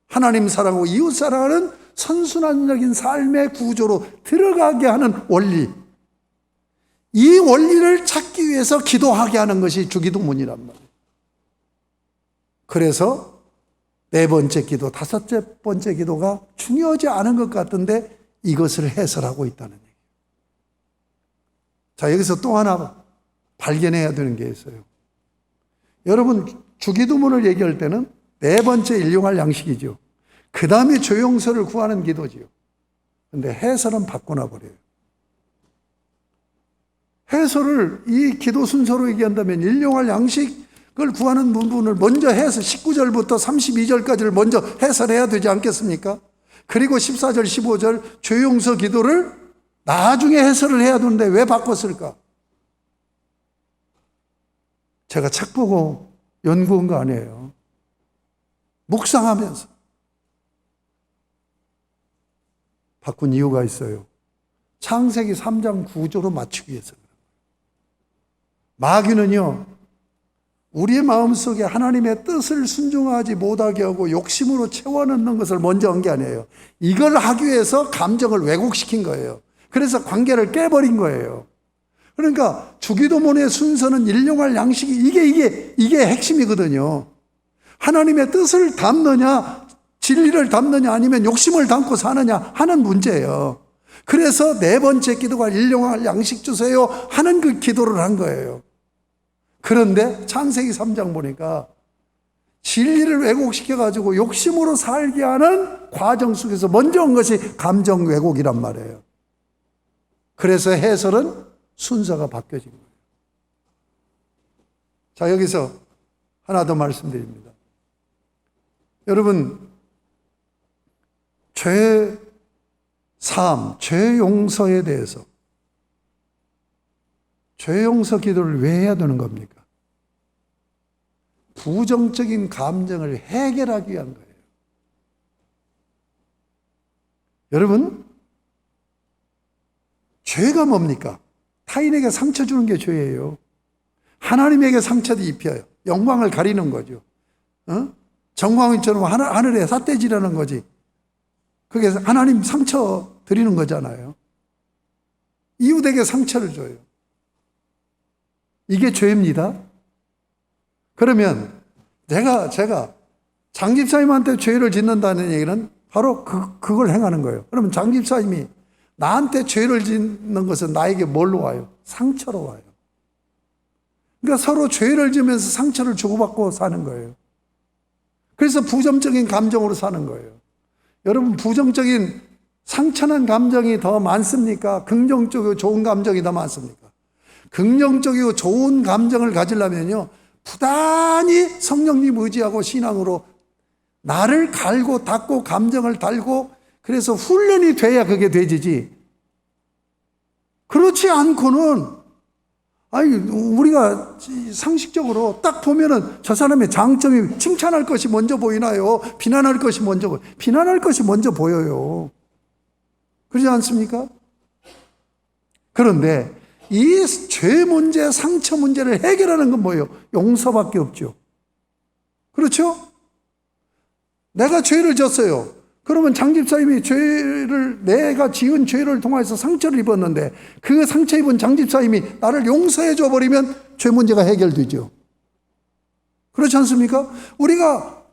하나님 사랑하고 이웃 사랑하는 선순환적인 삶의 구조로 들어가게 하는 원리, 이 원리를 찾기 위해서 기도하게 하는 것이 주기도문이란 말이에요. 그래서 네 번째 기도, 다섯째 번째 기도가 중요하지 않은 것 같은데 이것을 해설하고 있다는 얘기예요. 자, 여기서 또 하나 발견해야 되는 게 있어요. 여러분, 주기도문을 얘기할 때는 네 번째 일용할 양식이죠. 그 다음에 조용서를 구하는 기도지요. 근데 해설은 바꾸나 버려요. 해설을 이 기도 순서로 얘기한다면 일용할 양식을 구하는 부분을 먼저 해서 19절부터 32절까지를 먼저 해설해야 되지 않겠습니까? 그리고 14절, 15절 조용서 기도를 나중에 해설을 해야 되는데 왜 바꿨을까? 제가 책 보고 연구한 거 아니에요. 묵상하면서 바꾼 이유가 있어요. 창세기 3장 구조로 맞추기 위해서. 마귀는요, 우리의 마음속에 하나님의 뜻을 순종하지 못하게 하고 욕심으로 채워넣는 것을 먼저 한 게 아니에요. 이걸 하기 위해서 감정을 왜곡시킨 거예요. 그래서 관계를 깨버린 거예요. 그러니까 주기도문의 순서는 일용할 양식이 이게 핵심이거든요. 하나님의 뜻을 담느냐, 진리를 담느냐, 아니면 욕심을 담고 사느냐 하는 문제예요. 그래서 네 번째 기도가 일용할 양식 주세요 하는 그 기도를 한 거예요. 그런데 창세기 3장 보니까 진리를 왜곡시켜가지고 욕심으로 살게 하는 과정 속에서 먼저 온 것이 감정 왜곡이란 말이에요. 그래서 해설은 순서가 바뀌어진 거예요. 자, 여기서 하나 더 말씀드립니다. 여러분, 죄 사함, 죄 용서에 대해서 죄 용서 기도를 왜 해야 되는 겁니까? 부정적인 감정을 해결하기 위한 거예요. 여러분, 죄가 뭡니까? 타인에게 상처 주는 게 죄예요. 하나님에게 상처도 입혀요. 영광을 가리는 거죠. 정광이처럼 하늘에 삿대질하는 거지. 그게 하나님 상처 드리는 거잖아요. 이웃에게 상처를 줘요. 이게 죄입니다. 그러면 제가 장 집사님한테 죄를 짓는다는 얘기는 바로 그걸 행하는 거예요. 그러면 장 집사님이 나한테 죄를 짓는 것은 나에게 뭘로 와요? 상처로 와요. 그러니까 서로 죄를 지으면서 상처를 주고받고 사는 거예요. 그래서 부정적인 감정으로 사는 거예요. 여러분, 부정적인 상처난 감정이 더 많습니까? 긍정적이고 좋은 감정이 더 많습니까? 긍정적이고 좋은 감정을 가지려면요, 부단히 성령님 의지하고 신앙으로 나를 갈고 닦고 감정을 달고 그래서 훈련이 돼야 그게 되지지. 그렇지 않고는 우리가 상식적으로 딱 보면은 저 사람의 장점이 칭찬할 것이 먼저 보이나요? 비난할 것이 먼저 보여요? 비난할 것이 먼저 보여요. 그렇지 않습니까? 그런데 이 죄 문제, 상처 문제를 해결하는 건 뭐예요? 용서밖에 없죠. 그렇죠? 내가 죄를 졌어요. 그러면 장집사님이 내가 지은 죄를 통해서 상처를 입었는데 그 상처 입은 장집사님이 나를 용서해 줘 버리면 죄 문제가 해결되죠. 그렇지 않습니까? 우리가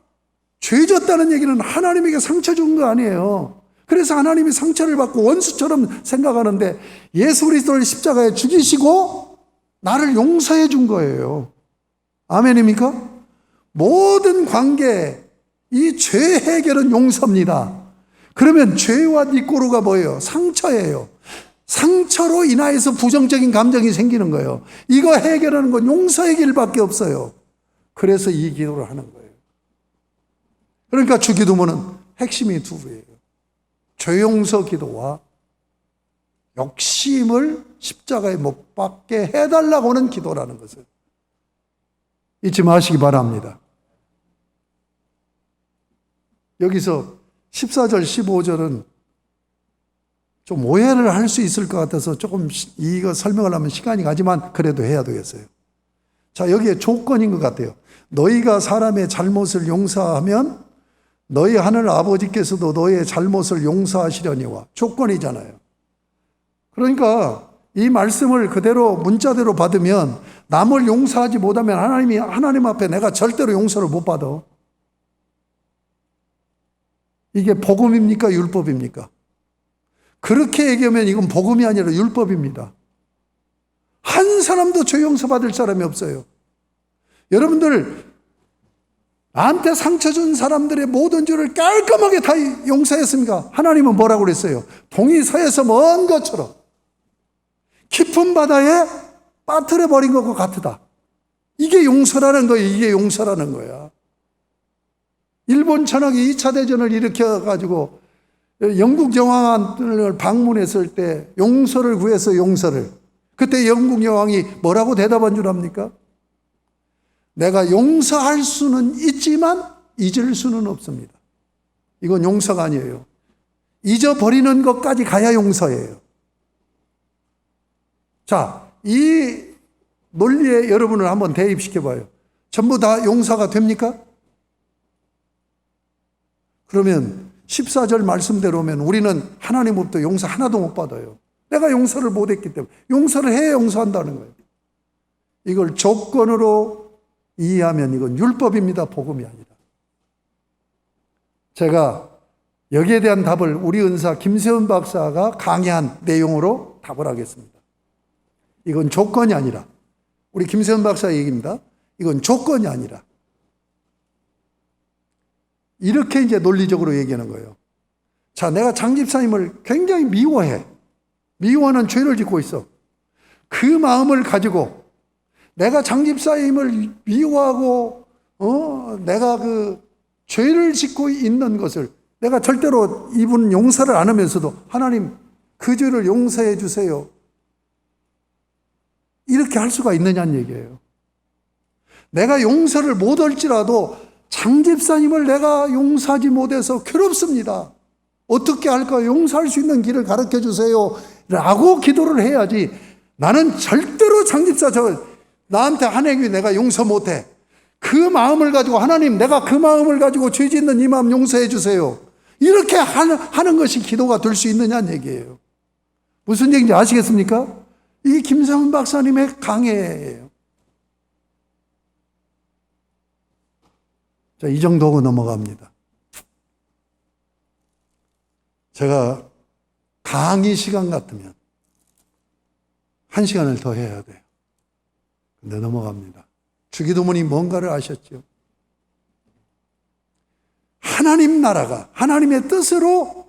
죄졌다는 얘기는 하나님에게 상처 준 거 아니에요. 그래서 하나님이 상처를 받고 원수처럼 생각하는데 예수 그리스도를 십자가에 죽이시고 나를 용서해 준 거예요. 아멘입니까? 모든 관계, 이 죄 해결은 용서입니다. 그러면 죄와 니꼬르가 뭐예요? 상처예요. 상처로 인하여서 부정적인 감정이 생기는 거예요. 이거 해결하는 건 용서의 길밖에 없어요. 그래서 이 기도를 하는 거예요. 그러니까 주기도문은 핵심이 두 개예요. 죄용서 기도와 욕심을 십자가에 못 박게 해달라고 하는 기도라는 것을 잊지 마시기 바랍니다. 여기서 14절, 15절은 좀 오해를 할 수 있을 것 같아서 조금 이거 설명을 하면 시간이 가지만 그래도 해야 되겠어요. 자, 여기에 조건인 것 같아요. 너희가 사람의 잘못을 용서하면 너희 하늘 아버지께서도 너희의 잘못을 용서하시려니와 조건이잖아요. 그러니까 이 말씀을 그대로 문자대로 받으면 남을 용서하지 못하면 하나님 앞에 내가 절대로 용서를 못 받아. 이게 복음입니까? 율법입니까? 그렇게 얘기하면 이건 복음이 아니라 율법입니다. 한 사람도 죄 용서받을 사람이 없어요. 여러분들 나한테 상처 준 사람들의 모든 죄를 깔끔하게 다 용서했습니까? 하나님은 뭐라고 그랬어요? 동이 서에서 먼 것처럼 깊은 바다에 빠뜨려 버린 것과 같다. 이게 용서라는 거예요. 이게 용서라는 거야. 일본 천황이 2차 대전을 일으켜가지고 영국 여왕을 방문했을 때 용서를 구해서 용서를. 그때 영국 여왕이 뭐라고 대답한 줄 압니까? 내가 용서할 수는 있지만 잊을 수는 없습니다. 이건 용서가 아니에요. 잊어버리는 것까지 가야 용서예요. 자, 이 논리에 여러분을 한번 대입시켜봐요. 전부 다 용서가 됩니까? 그러면 14절 말씀대로 오면 우리는 하나님으로부터 용서 하나도 못 받아요. 내가 용서를 못했기 때문에. 용서를 해야 용서한다는 거예요. 이걸 조건으로 이해하면 이건 율법입니다. 복음이 아니라. 제가 여기에 대한 답을 우리 은사 김세훈 박사가 강의한 내용으로 답을 하겠습니다. 이건 조건이 아니라, 우리 김세훈 박사 얘기입니다. 이건 조건이 아니라. 이렇게 이제 논리적으로 얘기하는 거예요. 자, 내가 장 집사님을 굉장히 미워해. 미워하는 죄를 짓고 있어. 그 마음을 가지고 내가 장 집사님을 미워하고 내가 그 죄를 짓고 있는 것을 내가 절대로 이분 용서를 안 하면서도 하나님 그 죄를 용서해 주세요. 이렇게 할 수가 있느냐는 얘기예요. 내가 용서를 못 할지라도 장 집사님을 내가 용서하지 못해서 괴롭습니다. 어떻게 할까요? 용서할 수 있는 길을 가르쳐 주세요. 라고 기도를 해야지. 나는 절대로 장 집사 나한테 한 행위 내가 용서 못해. 그 마음을 가지고 하나님 내가 그 마음을 가지고 죄 짓는 이 마음 용서해 주세요. 이렇게 하는 것이 기도가 될 수 있느냐는 얘기예요. 무슨 얘기인지 아시겠습니까? 이게 김상훈 박사님의 강해예요. 자, 이 정도 하고 넘어갑니다. 제가 강의 시간 같으면 1시간을 더 해야 돼요. 근데 넘어갑니다. 주기도문이 뭔가를 아셨죠? 하나님 나라가 하나님의 뜻으로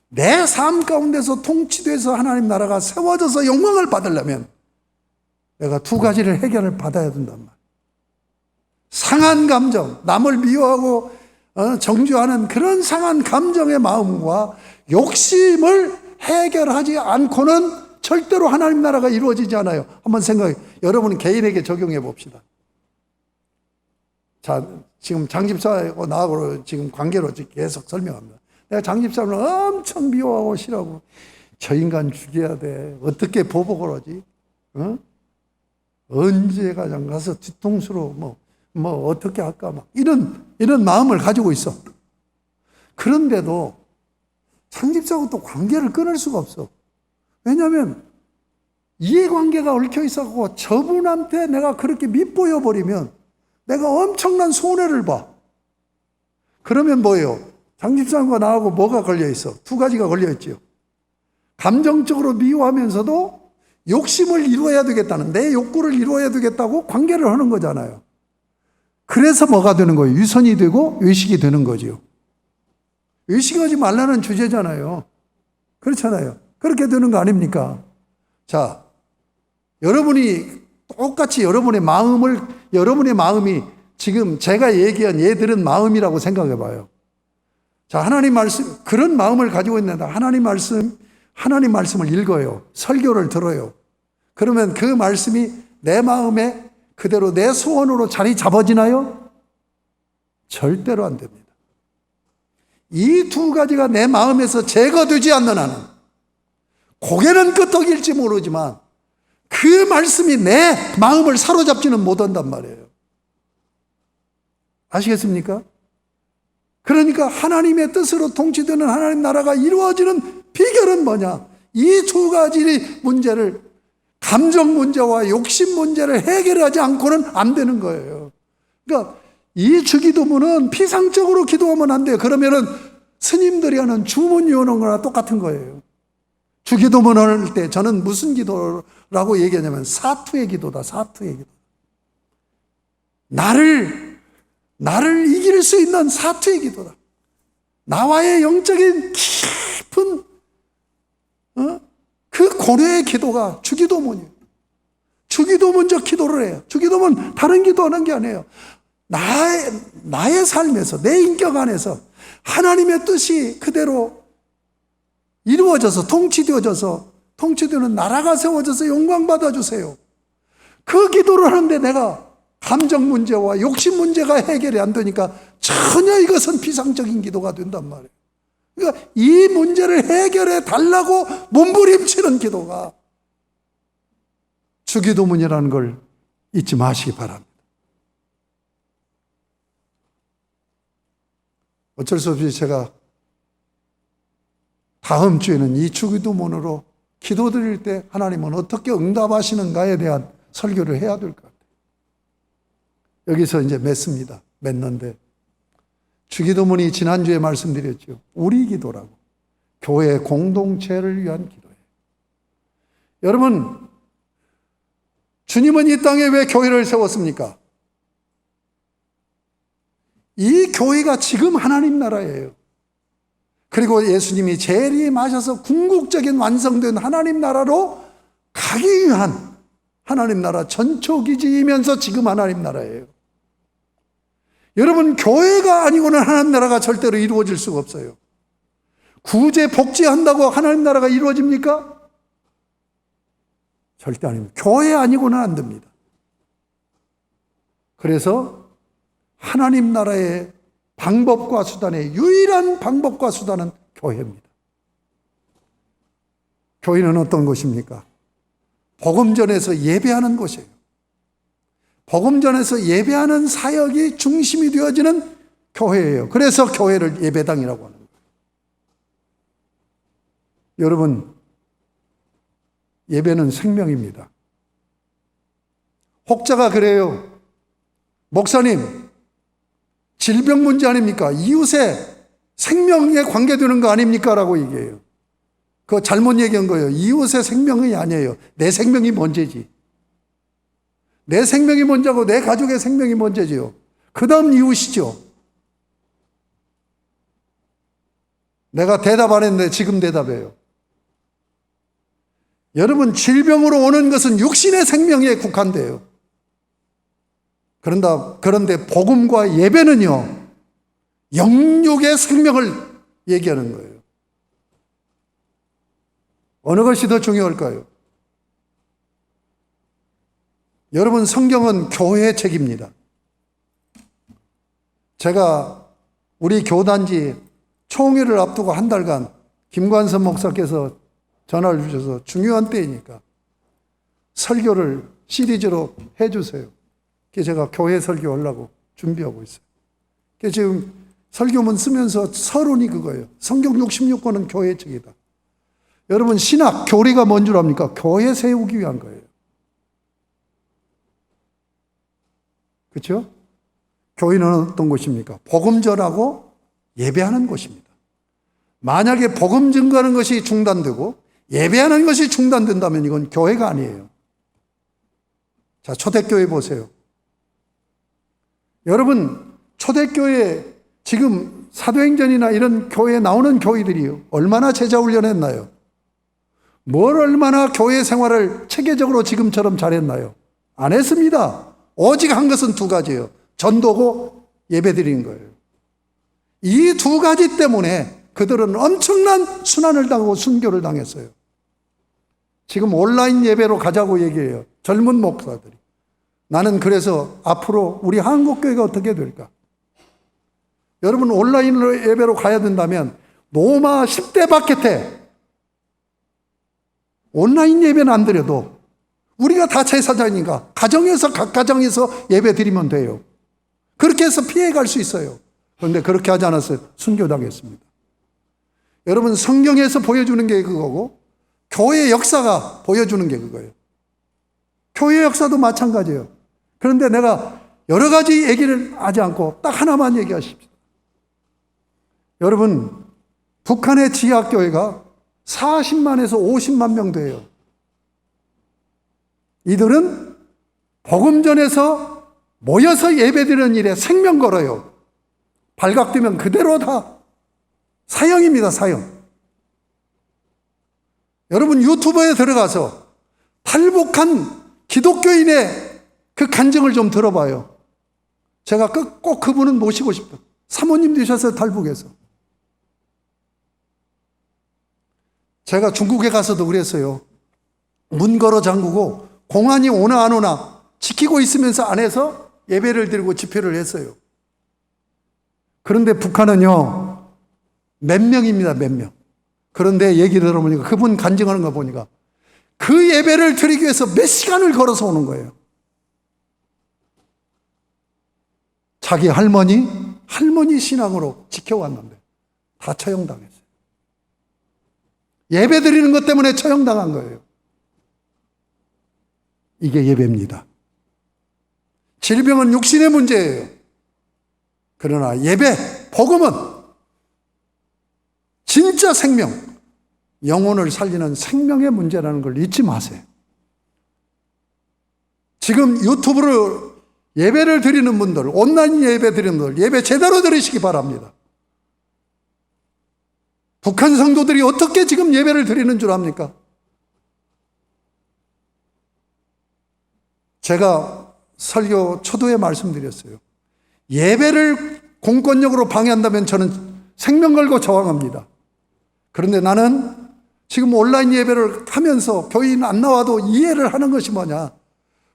내 삶 가운데서 통치돼서 하나님 나라가 세워져서 영광을 받으려면 내가 두 가지를 해결을 받아야 된단 말이에요. 상한 감정, 남을 미워하고 정죄하는 그런 상한 감정의 마음과 욕심을 해결하지 않고는 절대로 하나님 나라가 이루어지지 않아요. 한번 생각해. 여러분 개인에게 적용해 봅시다. 자, 지금 장집사하고 나하고 지금 관계로 계속 설명합니다. 내가 장집사를 엄청 미워하고 싫어하고 저 인간 죽여야 돼. 어떻게 보복을 하지? 언제 가장 가서 뒤통수로 뭐 어떻게 할까? 막 이런 마음을 가지고 있어. 그런데도 장집사하고 또 관계를 끊을 수가 없어. 왜냐하면 이해관계가 얽혀 있어서 저분한테 내가 그렇게 밉보여 버리면 내가 엄청난 손해를 봐. 그러면 뭐예요? 장집사님과 나하고 뭐가 걸려 있어? 두 가지가 걸려 있죠. 감정적으로 미워하면서도 욕심을 이루어야 되겠다는, 내 욕구를 이루어야 되겠다고 관계를 하는 거잖아요. 그래서 뭐가 되는 거예요? 유선이 되고 외식이 되는 거죠. 외식하지 말라는 주제잖아요. 그렇잖아요. 그렇게 되는 거 아닙니까? 자, 여러분이 똑같이 여러분의 마음이 지금 제가 얘기한 얘들은 마음이라고 생각해 봐요. 자, 하나님 말씀, 그런 마음을 가지고 있는데 하나님 말씀을 읽어요. 설교를 들어요. 그러면 그 말씀이 내 마음에 그대로 내 소원으로 자리 잡아지나요? 절대로 안 됩니다. 이 두 가지가 내 마음에서 제거되지 않는 한은 고개는 끄덕일지 모르지만 그 말씀이 내 마음을 사로잡지는 못한단 말이에요. 아시겠습니까? 그러니까 하나님의 뜻으로 통치되는 하나님 나라가 이루어지는 비결은 뭐냐? 이 두 가지 문제를, 감정 문제와 욕심 문제를 해결하지 않고는 안 되는 거예요. 그러니까 이 주기도문은 피상적으로 기도하면 안 돼요. 그러면은 스님들이 하는 주문 외우는 거나 똑같은 거예요. 주기도문을 할 때 저는 무슨 기도라고 얘기하냐면 사투의 기도다. 사투의 기도. 나를 이길 수 있는 사투의 기도다. 나와의 영적인 깊은 그 고뇌의 기도가 주기도문이에요. 주기도문적 기도를 해요. 주기도문 다른 기도하는 게 아니에요. 나의 삶에서, 내 인격 안에서 하나님의 뜻이 그대로 이루어져서 통치되는 나라가 세워져서 영광 받아주세요. 그 기도를 하는데 내가 감정 문제와 욕심 문제가 해결이 안 되니까 전혀 이것은 비상적인 기도가 된단 말이에요. 그러니까 이 문제를 해결해 달라고 몸부림치는 기도가 주기도문이라는 걸 잊지 마시기 바랍니다. 어쩔 수 없이 제가 다음 주에는 이 주기도문으로 기도드릴 때 하나님은 어떻게 응답하시는가에 대한 설교를 해야 될 것 같아요. 여기서 이제 맺는데 주기도문이 지난주에 말씀드렸죠. 우리 기도라고. 교회 공동체를 위한 기도예요. 여러분, 주님은 이 땅에 왜 교회를 세웠습니까? 이 교회가 지금 하나님 나라예요. 그리고 예수님이 재림하셔서 궁극적인 완성된 하나님 나라로 가기 위한 하나님 나라 전초기지이면서 지금 하나님 나라예요. 여러분, 교회가 아니고는 하나님 나라가 절대로 이루어질 수가 없어요. 구제 복지한다고 하나님 나라가 이루어집니까? 절대 아닙니다. 교회 아니고는 안 됩니다. 그래서 하나님 나라의 방법과 수단의 유일한 방법과 수단은 교회입니다. 교회는 어떤 곳입니까? 복음전에서 예배하는 곳이에요. 복음전에서 예배하는 사역이 중심이 되어지는 교회예요. 그래서 교회를 예배당이라고 하는 거예요. 여러분, 예배는 생명입니다. 혹자가 그래요. 목사님, 질병 문제 아닙니까? 이웃의 생명에 관계되는 거 아닙니까? 라고 얘기해요. 그거 잘못 얘기한 거예요. 이웃의 생명이 아니에요. 내 생명이 먼저지. 내 생명이 먼저고 내 가족의 생명이 먼저지요. 그 다음 이웃이죠. 내가 대답 안 했는데 지금 대답해요. 여러분, 질병으로 오는 것은 육신의 생명에 국한돼요. 그런데 복음과 예배는요, 영육의 생명을 얘기하는 거예요. 어느 것이 더 중요할까요? 여러분, 성경은 교회의 책입니다. 제가 우리 교단지 총회를 앞두고 한 달간 김관선 목사께서 전화를 주셔서 중요한 때이니까 설교를 시리즈로 해주세요. 그래서 제가 교회 설교하려고 준비하고 있어요. 그래서 지금 설교문 쓰면서 서론이 그거예요. 성경 66권은 교회 책이다. 여러분, 신학, 교리가 뭔 줄 압니까? 교회 세우기 위한 거예요. 그렇죠? 교회는 어떤 곳입니까? 복음 전하고 예배하는 곳입니다. 만약에 복음 증거하는 것이 중단되고 예배하는 것이 중단된다면 이건 교회가 아니에요. 자, 초대교회 보세요. 여러분, 초대교회 지금 사도행전이나 이런 교회에 나오는 교회들이 얼마나 제자 훈련했나요? 뭘 얼마나 교회 생활을 체계적으로 지금처럼 잘했나요? 안 했습니다. 오직 한 것은 두 가지예요. 전도고 예배드리는 거예요. 이 두 가지 때문에 그들은 엄청난 순환을 당하고 순교를 당했어요. 지금 온라인 예배로 가자고 얘기해요. 젊은 목사들이. 나는 그래서 앞으로 우리 한국교회가 어떻게 될까? 여러분, 온라인으로 예배로 가야 된다면 노마 10대 바켓에 온라인 예배는 안 드려도 우리가 다 제사장이니까 가정에서 각 가정에서 예배 드리면 돼요. 그렇게 해서 피해갈 수 있어요. 그런데 그렇게 하지 않았어요. 순교당했습니다. 여러분, 성경에서 보여주는 게 그거고 교회 역사가 보여주는 게 그거예요. 교회 역사도 마찬가지예요. 그런데 내가 여러 가지 얘기를 하지 않고 딱 하나만 얘기하십시오. 여러분, 북한의 지하교회가 40만에서 50만 명 돼요. 이들은 복음전에서 모여서 예배드리는 일에 생명 걸어요. 발각되면 그대로 다 사형입니다, 사형. 여러분, 유튜브에 들어가서 탈북한 기독교인의 그 간증을 좀 들어봐요. 제가 꼭 그분은 모시고 싶어요. 사모님 되셨어요, 탈북에서. 제가 중국에 가서도 그랬어요. 문 걸어 잠그고 공안이 오나 안 오나 지키고 있으면서 안에서 예배를 드리고 집회를 했어요. 그런데 북한은요, 몇 명입니다, 몇 명. 그런데 얘기 들어보니까 그분 간증하는 거 보니까 그 예배를 드리기 위해서 몇 시간을 걸어서 오는 거예요. 자기 할머니 신앙으로 지켜왔는데 다 처형당했어요. 예배 드리는 것 때문에 처형당한 거예요. 이게 예배입니다. 질병은 육신의 문제예요. 그러나 예배, 복음은 진짜 생명, 영혼을 살리는 생명의 문제라는 걸 잊지 마세요. 지금 유튜브로 예배를 드리는 분들, 온라인 예배 드리는 분들, 예배 제대로 드리시기 바랍니다. 북한 성도들이 어떻게 지금 예배를 드리는 줄 압니까? 제가 설교 초도에 말씀드렸어요. 예배를 공권력으로 방해한다면 저는 생명 걸고 저항합니다. 그런데 나는 지금 온라인 예배를 하면서 교인 안 나와도 이해를 하는 것이 뭐냐?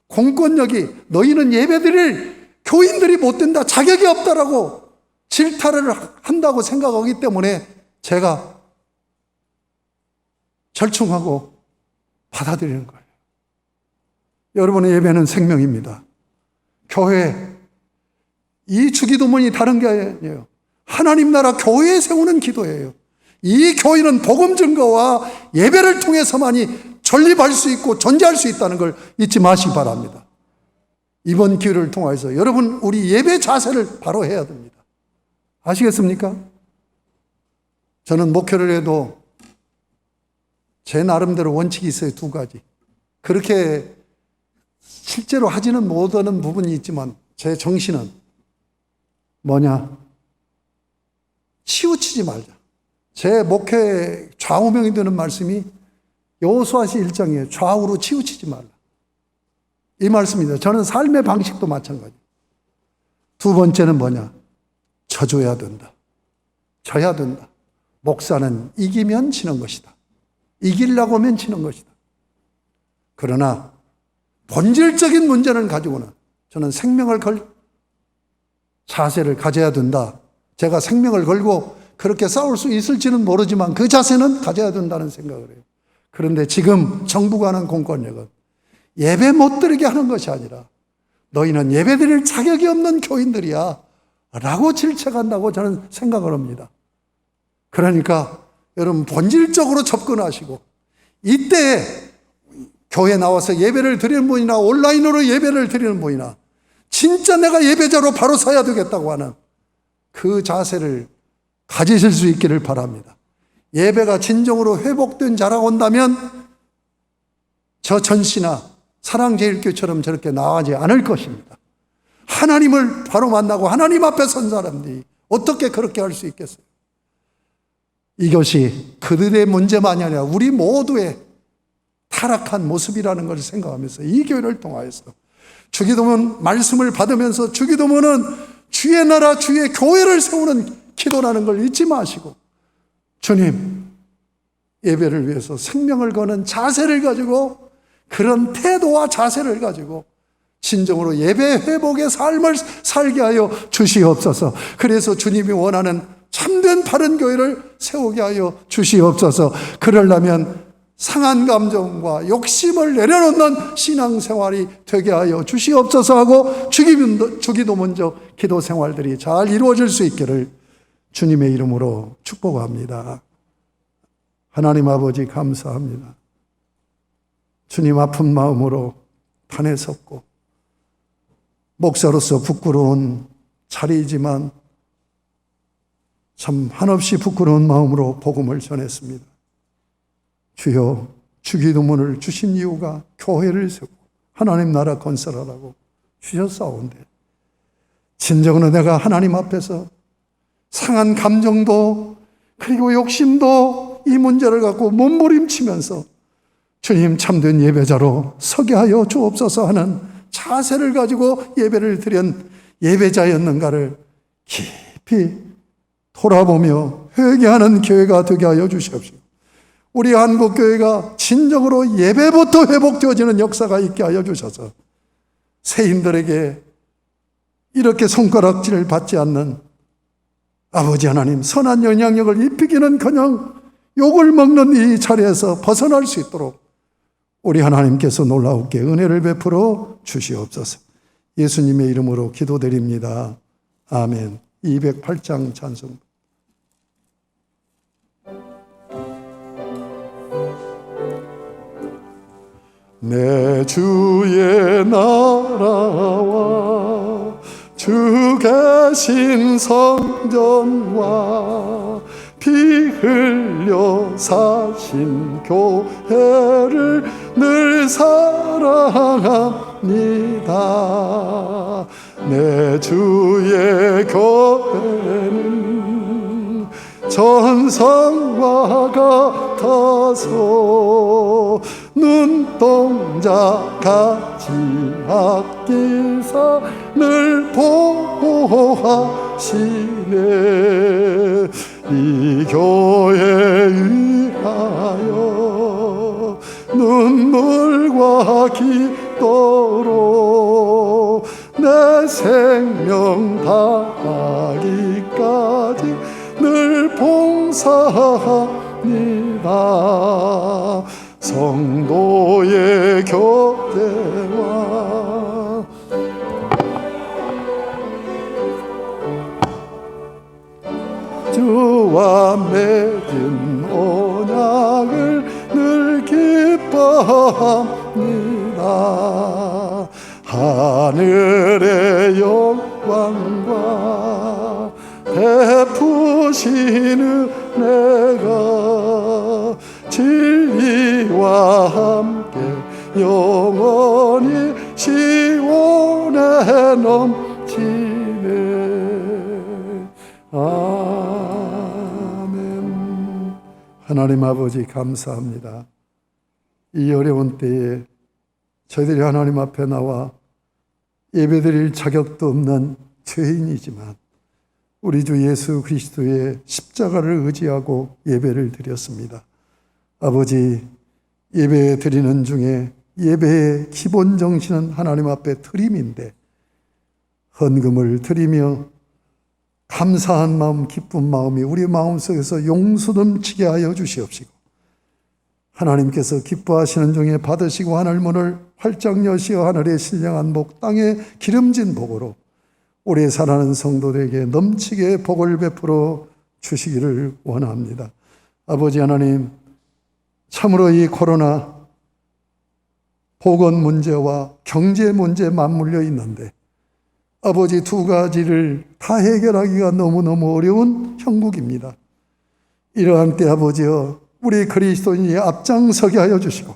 공권력이 너희는 예배드릴 교인들이 못 된다, 자격이 없다라고 질타를 한다고 생각하기 때문에 제가 절충하고 받아들이는 거예요. 여러분의 예배는 생명입니다. 교회, 이 주기도문이 다른 게 아니에요. 하나님 나라 교회에 세우는 기도예요. 이 교회는 복음 증거와 예배를 통해서만이 전립할 수 있고 존재할 수 있다는 걸 잊지 마시기 바랍니다. 이번 기회를 통해서 여러분, 우리 예배 자세를 바로 해야 됩니다. 아시겠습니까? 저는 목회를 해도 제 나름대로 원칙이 있어요. 두 가지. 그렇게 실제로 하지는 못하는 부분이 있지만 제 정신은 뭐냐? 치우치지 말자. 제 목회 좌우명이 되는 말씀이 여호수아시 1장이에요. 좌우로 치우치지 말라. 이 말씀입니다. 저는 삶의 방식도 마찬가지. 두 번째는 뭐냐? 져줘야 된다. 져야 된다. 목사는 이기면 지는 것이다. 이기려고 하면 지는 것이다. 그러나 본질적인 문제를 가지고는 저는 생명을 걸 자세를 가져야 된다. 제가 생명을 걸고 그렇게 싸울 수 있을지는 모르지만 그 자세는 가져야 된다는 생각을 해요. 그런데 지금 정부가 하는 공권력은 예배 못 드리게 하는 것이 아니라 너희는 예배 드릴 자격이 없는 교인들이야 라고 질책한다고 저는 생각을 합니다. 그러니까 여러분, 본질적으로 접근하시고 이때 교회 나와서 예배를 드리는 분이나 온라인으로 예배를 드리는 분이나 진짜 내가 예배자로 바로 서야 되겠다고 하는 그 자세를 가지실 수 있기를 바랍니다. 예배가 진정으로 회복된 자라고 한다면 저 전시나 사랑제일교회처럼 저렇게 나가지 않을 것입니다. 하나님을 바로 만나고 하나님 앞에 선 사람들이 어떻게 그렇게 할 수 있겠어요? 이것이 그들의 문제만이 아니라 우리 모두의 타락한 모습이라는 것을 생각하면서 이 교회를 통하여서 주기도문 말씀을 받으면서 주기도문은 주의 나라 주의 교회를 세우는 기도라는 걸 잊지 마시고 주님 예배를 위해서 생명을 거는 자세를 가지고 그런 태도와 자세를 가지고 진정으로 예배 회복의 삶을 살게 하여 주시옵소서. 그래서 주님이 원하는 참된 바른 교회를 세우게 하여 주시옵소서. 그러려면 상한 감정과 욕심을 내려놓는 신앙생활이 되게 하여 주시옵소서 하고 주기도문적 기도 생활들이 잘 이루어질 수 있기를 주님의 이름으로 축복합니다. 하나님 아버지 감사합니다. 주님 아픈 마음으로 단에 섰고 목사로서 부끄러운 자리이지만 참 한없이 부끄러운 마음으로 복음을 전했습니다. 주여 주기도문을 주신 이유가 교회를 세우고 하나님 나라 건설하라고 주셨사온데 진정으로 내가 하나님 앞에서 상한 감정도 그리고 욕심도 이 문제를 갖고 몸부림치면서 주님 참된 예배자로 서게 하여 주옵소서 하는 자세를 가지고 예배를 드린 예배자였는가를 깊이 돌아보며 회개하는 교회가 되게 하여 주시옵시고 우리 한국교회가 진정으로 예배부터 회복되어지는 역사가 있게 하여 주셔서 세인들에게 이렇게 손가락질을 받지 않는 아버지 하나님 선한 영향력을 입히기는커녕 욕을 먹는 이 자리에서 벗어날 수 있도록 우리 하나님께서 놀라우게 은혜를 베풀어 주시옵소서. 예수님의 이름으로 기도드립니다. 아멘. 208장 찬송. 내 주의 나라와 주 계신 성전과 피 흘려 사신 교회를 늘 사랑합니다. 내 주의 교회는 전성과 같아서 눈동자 같이 아끼사 늘 보호하시네. 이 교회 위하여 눈물과 기도로 내 생명 다하기까지 늘 봉사합니다. 성도의 교제와 주와 맺은 언약을 늘 기뻐합니다. 하늘의 영광과 베푸시는 은혜가 진리와 함께 영원히 시온에 넘치네. 아멘. 하나님 아버지 감사합니다. 이 어려운 때에 저희들이 하나님 앞에 나와 예배드릴 자격도 없는 죄인이지만 우리 주 예수 그리스도의 십자가를 의지하고 예배를 드렸습니다. 아버지, 예배 드리는 중에 예배의 기본 정신은 하나님 앞에 드림인데 헌금을 드리며 감사한 마음, 기쁜 마음이 우리 마음속에서 용수 넘치게 하여 주시옵시고 하나님께서 기뻐하시는 중에 받으시고 하늘 문을 활짝 여시어 하늘의 신령한 복, 땅에 기름진 복으로 오래 살아가는 성도들에게 넘치게 복을 베풀어 주시기를 원합니다. 아버지 하나님, 참으로 이 코로나 보건 문제와 경제 문제 맞물려 있는데 아버지, 두 가지를 다 해결하기가 너무너무 어려운 형국입니다. 이러한 때 아버지여, 우리 그리스도인이 앞장서게 하여 주시고,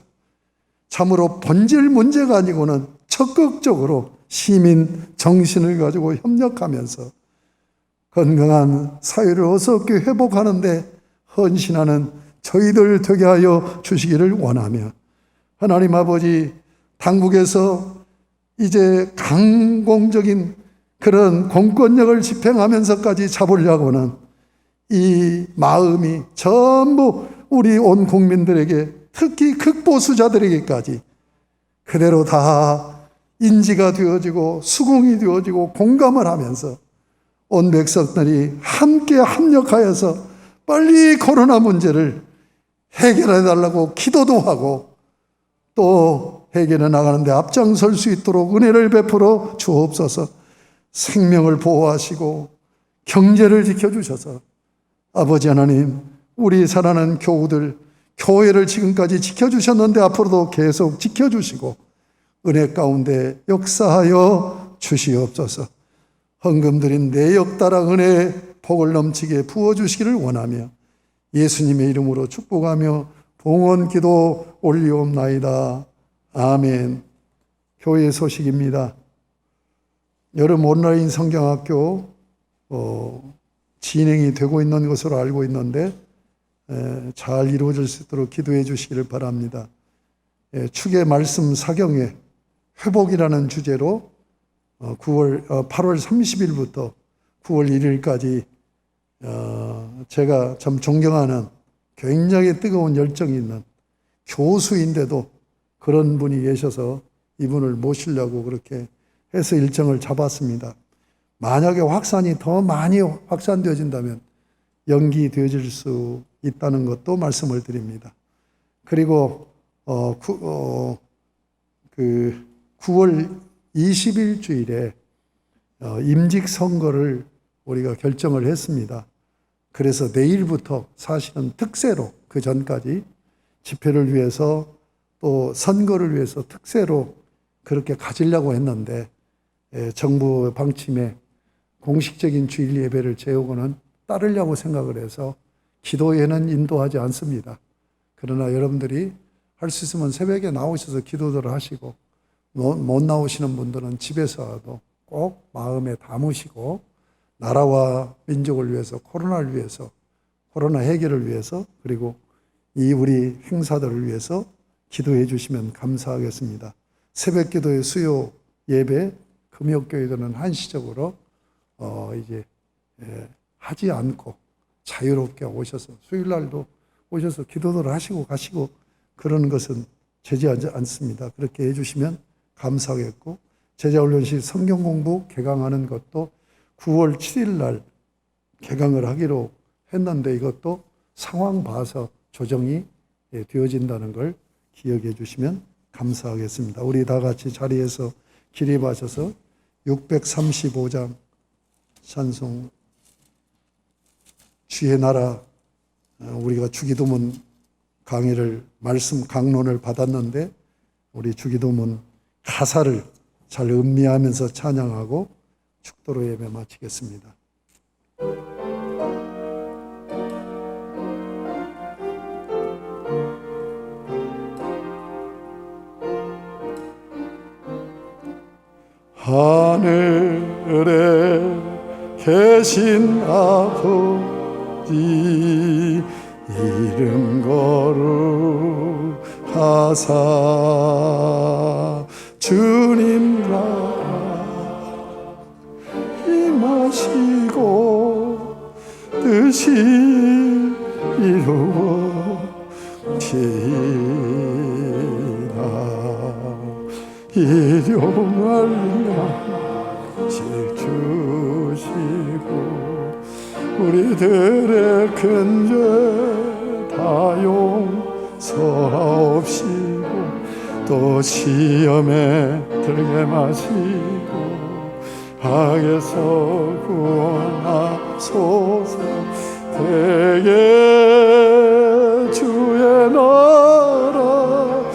참으로 본질 문제가 아니고는 적극적으로 시민 정신을 가지고 협력하면서 건강한 사회를 어떻게 회복하는 데 헌신하는 저희들 되게 하여 주시기를 원하며, 하나님 아버지, 당국에서 이제 강공적인 그런 공권력을 집행하면서까지 잡으려고는 이 마음이 전부 우리 온 국민들에게, 특히 극보수자들에게까지 그대로 다 인지가 되어지고 수긍이 되어지고 공감을 하면서 온 백성들이 함께 합력하여서 빨리 코로나 문제를 해결해 달라고 기도도 하고, 또 해결해 나가는데 앞장설 수 있도록 은혜를 베풀어 주옵소서. 생명을 보호하시고 경제를 지켜주셔서 아버지 하나님, 우리 사랑하는 교우들, 교회를 지금까지 지켜주셨는데 앞으로도 계속 지켜주시고 은혜 가운데 역사하여 주시옵소서. 헌금 드린 내역다랑 은혜 복을 넘치게 부어주시기를 원하며 예수님의 이름으로 축복하며 봉헌 기도 올리옵나이다. 아멘. 교회 소식입니다. 여름 온라인 성경학교 진행이 되고 있는 것으로 알고 있는데 잘 이루어질 수 있도록 기도해 주시기를 바랍니다. 축의 말씀 사경회 회복이라는 주제로 8월 30일부터 9월 1일까지 제가 참 존경하는 굉장히 뜨거운 열정이 있는 교수인데도 그런 분이 계셔서 이분을 모시려고 그렇게 해서 일정을 잡았습니다. 만약에 확산이 더 많이 확산되어진다면 연기되어질 수 있다는 것도 말씀을 드립니다. 그리고 9월 20일 주일에 임직 선거를 우리가 결정을 했습니다. 그래서 내일부터 사실은 특세로 그 전까지 집회를 위해서 또 선거를 위해서 특세로 그렇게 가지려고 했는데 정부 방침에 공식적인 주일 예배를 재우고는 따르려고 생각을 해서 기도회는 인도하지 않습니다. 그러나 여러분들이 할 수 있으면 새벽에 나오셔서 기도들을 하시고 못 나오시는 분들은 집에서도 꼭 마음에 담으시고 나라와 민족을 위해서, 코로나를 위해서, 코로나 해결을 위해서, 그리고 이 우리 행사들을 위해서 기도해 주시면 감사하겠습니다. 새벽 기도의 수요 예배 금요교회들은 한시적으로 이제 하지 않고 자유롭게 오셔서 수요일 날도 오셔서 기도를 하시고 가시고 그러는 것은 제지하지 않습니다. 그렇게 해주시면 감사하겠고, 제자훈련실 성경 공부 개강하는 것도 9월 7일 날 개강을 하기로 했는데 이것도 상황 봐서 조정이 되어진다는 걸 기억해 주시면 감사하겠습니다. 우리 다 같이 자리에서 기립하셔서 635장 찬송 주의 나라, 우리가 주기도문 강의를 말씀 강론을 받았는데 우리 주기도문 가사를 잘 음미하면서 찬양하고 축도로 예배 마치겠습니다. 하늘에 계신 아버지 이름 거룩하사 주님 나라 임하시고 뜻이 이루어지나 일용할 양식 주시고 우리들의 큰 죄 다 용서하옵시고 또 시험에 들게 마시고 악에서 구원하소서. 대개 주의 나라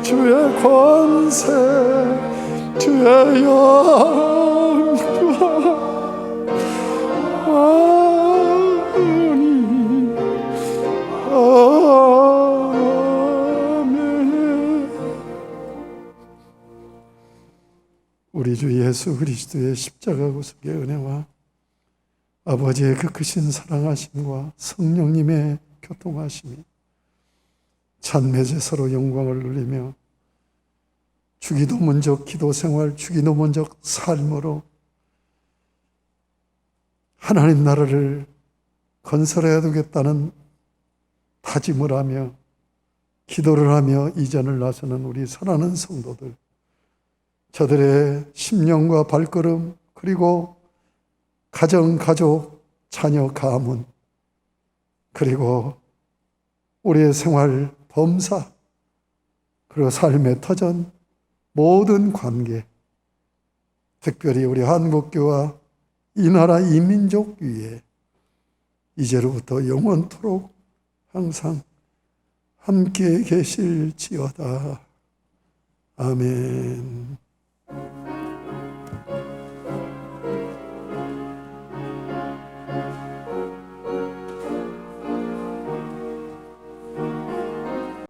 주의 권세 주의 영광 주 예수 그리스도의 십자가 구속의 은혜와 아버지의 그 크신 사랑하심과 성령님의 교통하심이 찬매제사로 영광을 누리며 주기도 먼저 기도 생활, 주기도 먼저 삶으로 하나님 나라를 건설해야 되겠다는 다짐을 하며 기도를 하며 이전을 나서는 우리 사랑하는 성도들, 저들의 심령과 발걸음, 그리고 가정, 가족, 자녀, 가문, 그리고 우리의 생활, 범사, 그리고 삶의 터전, 모든 관계, 특별히 우리 한국교와 이 나라 이민족 위에 이제로부터 영원토록 항상 함께 계실지어다. 아멘.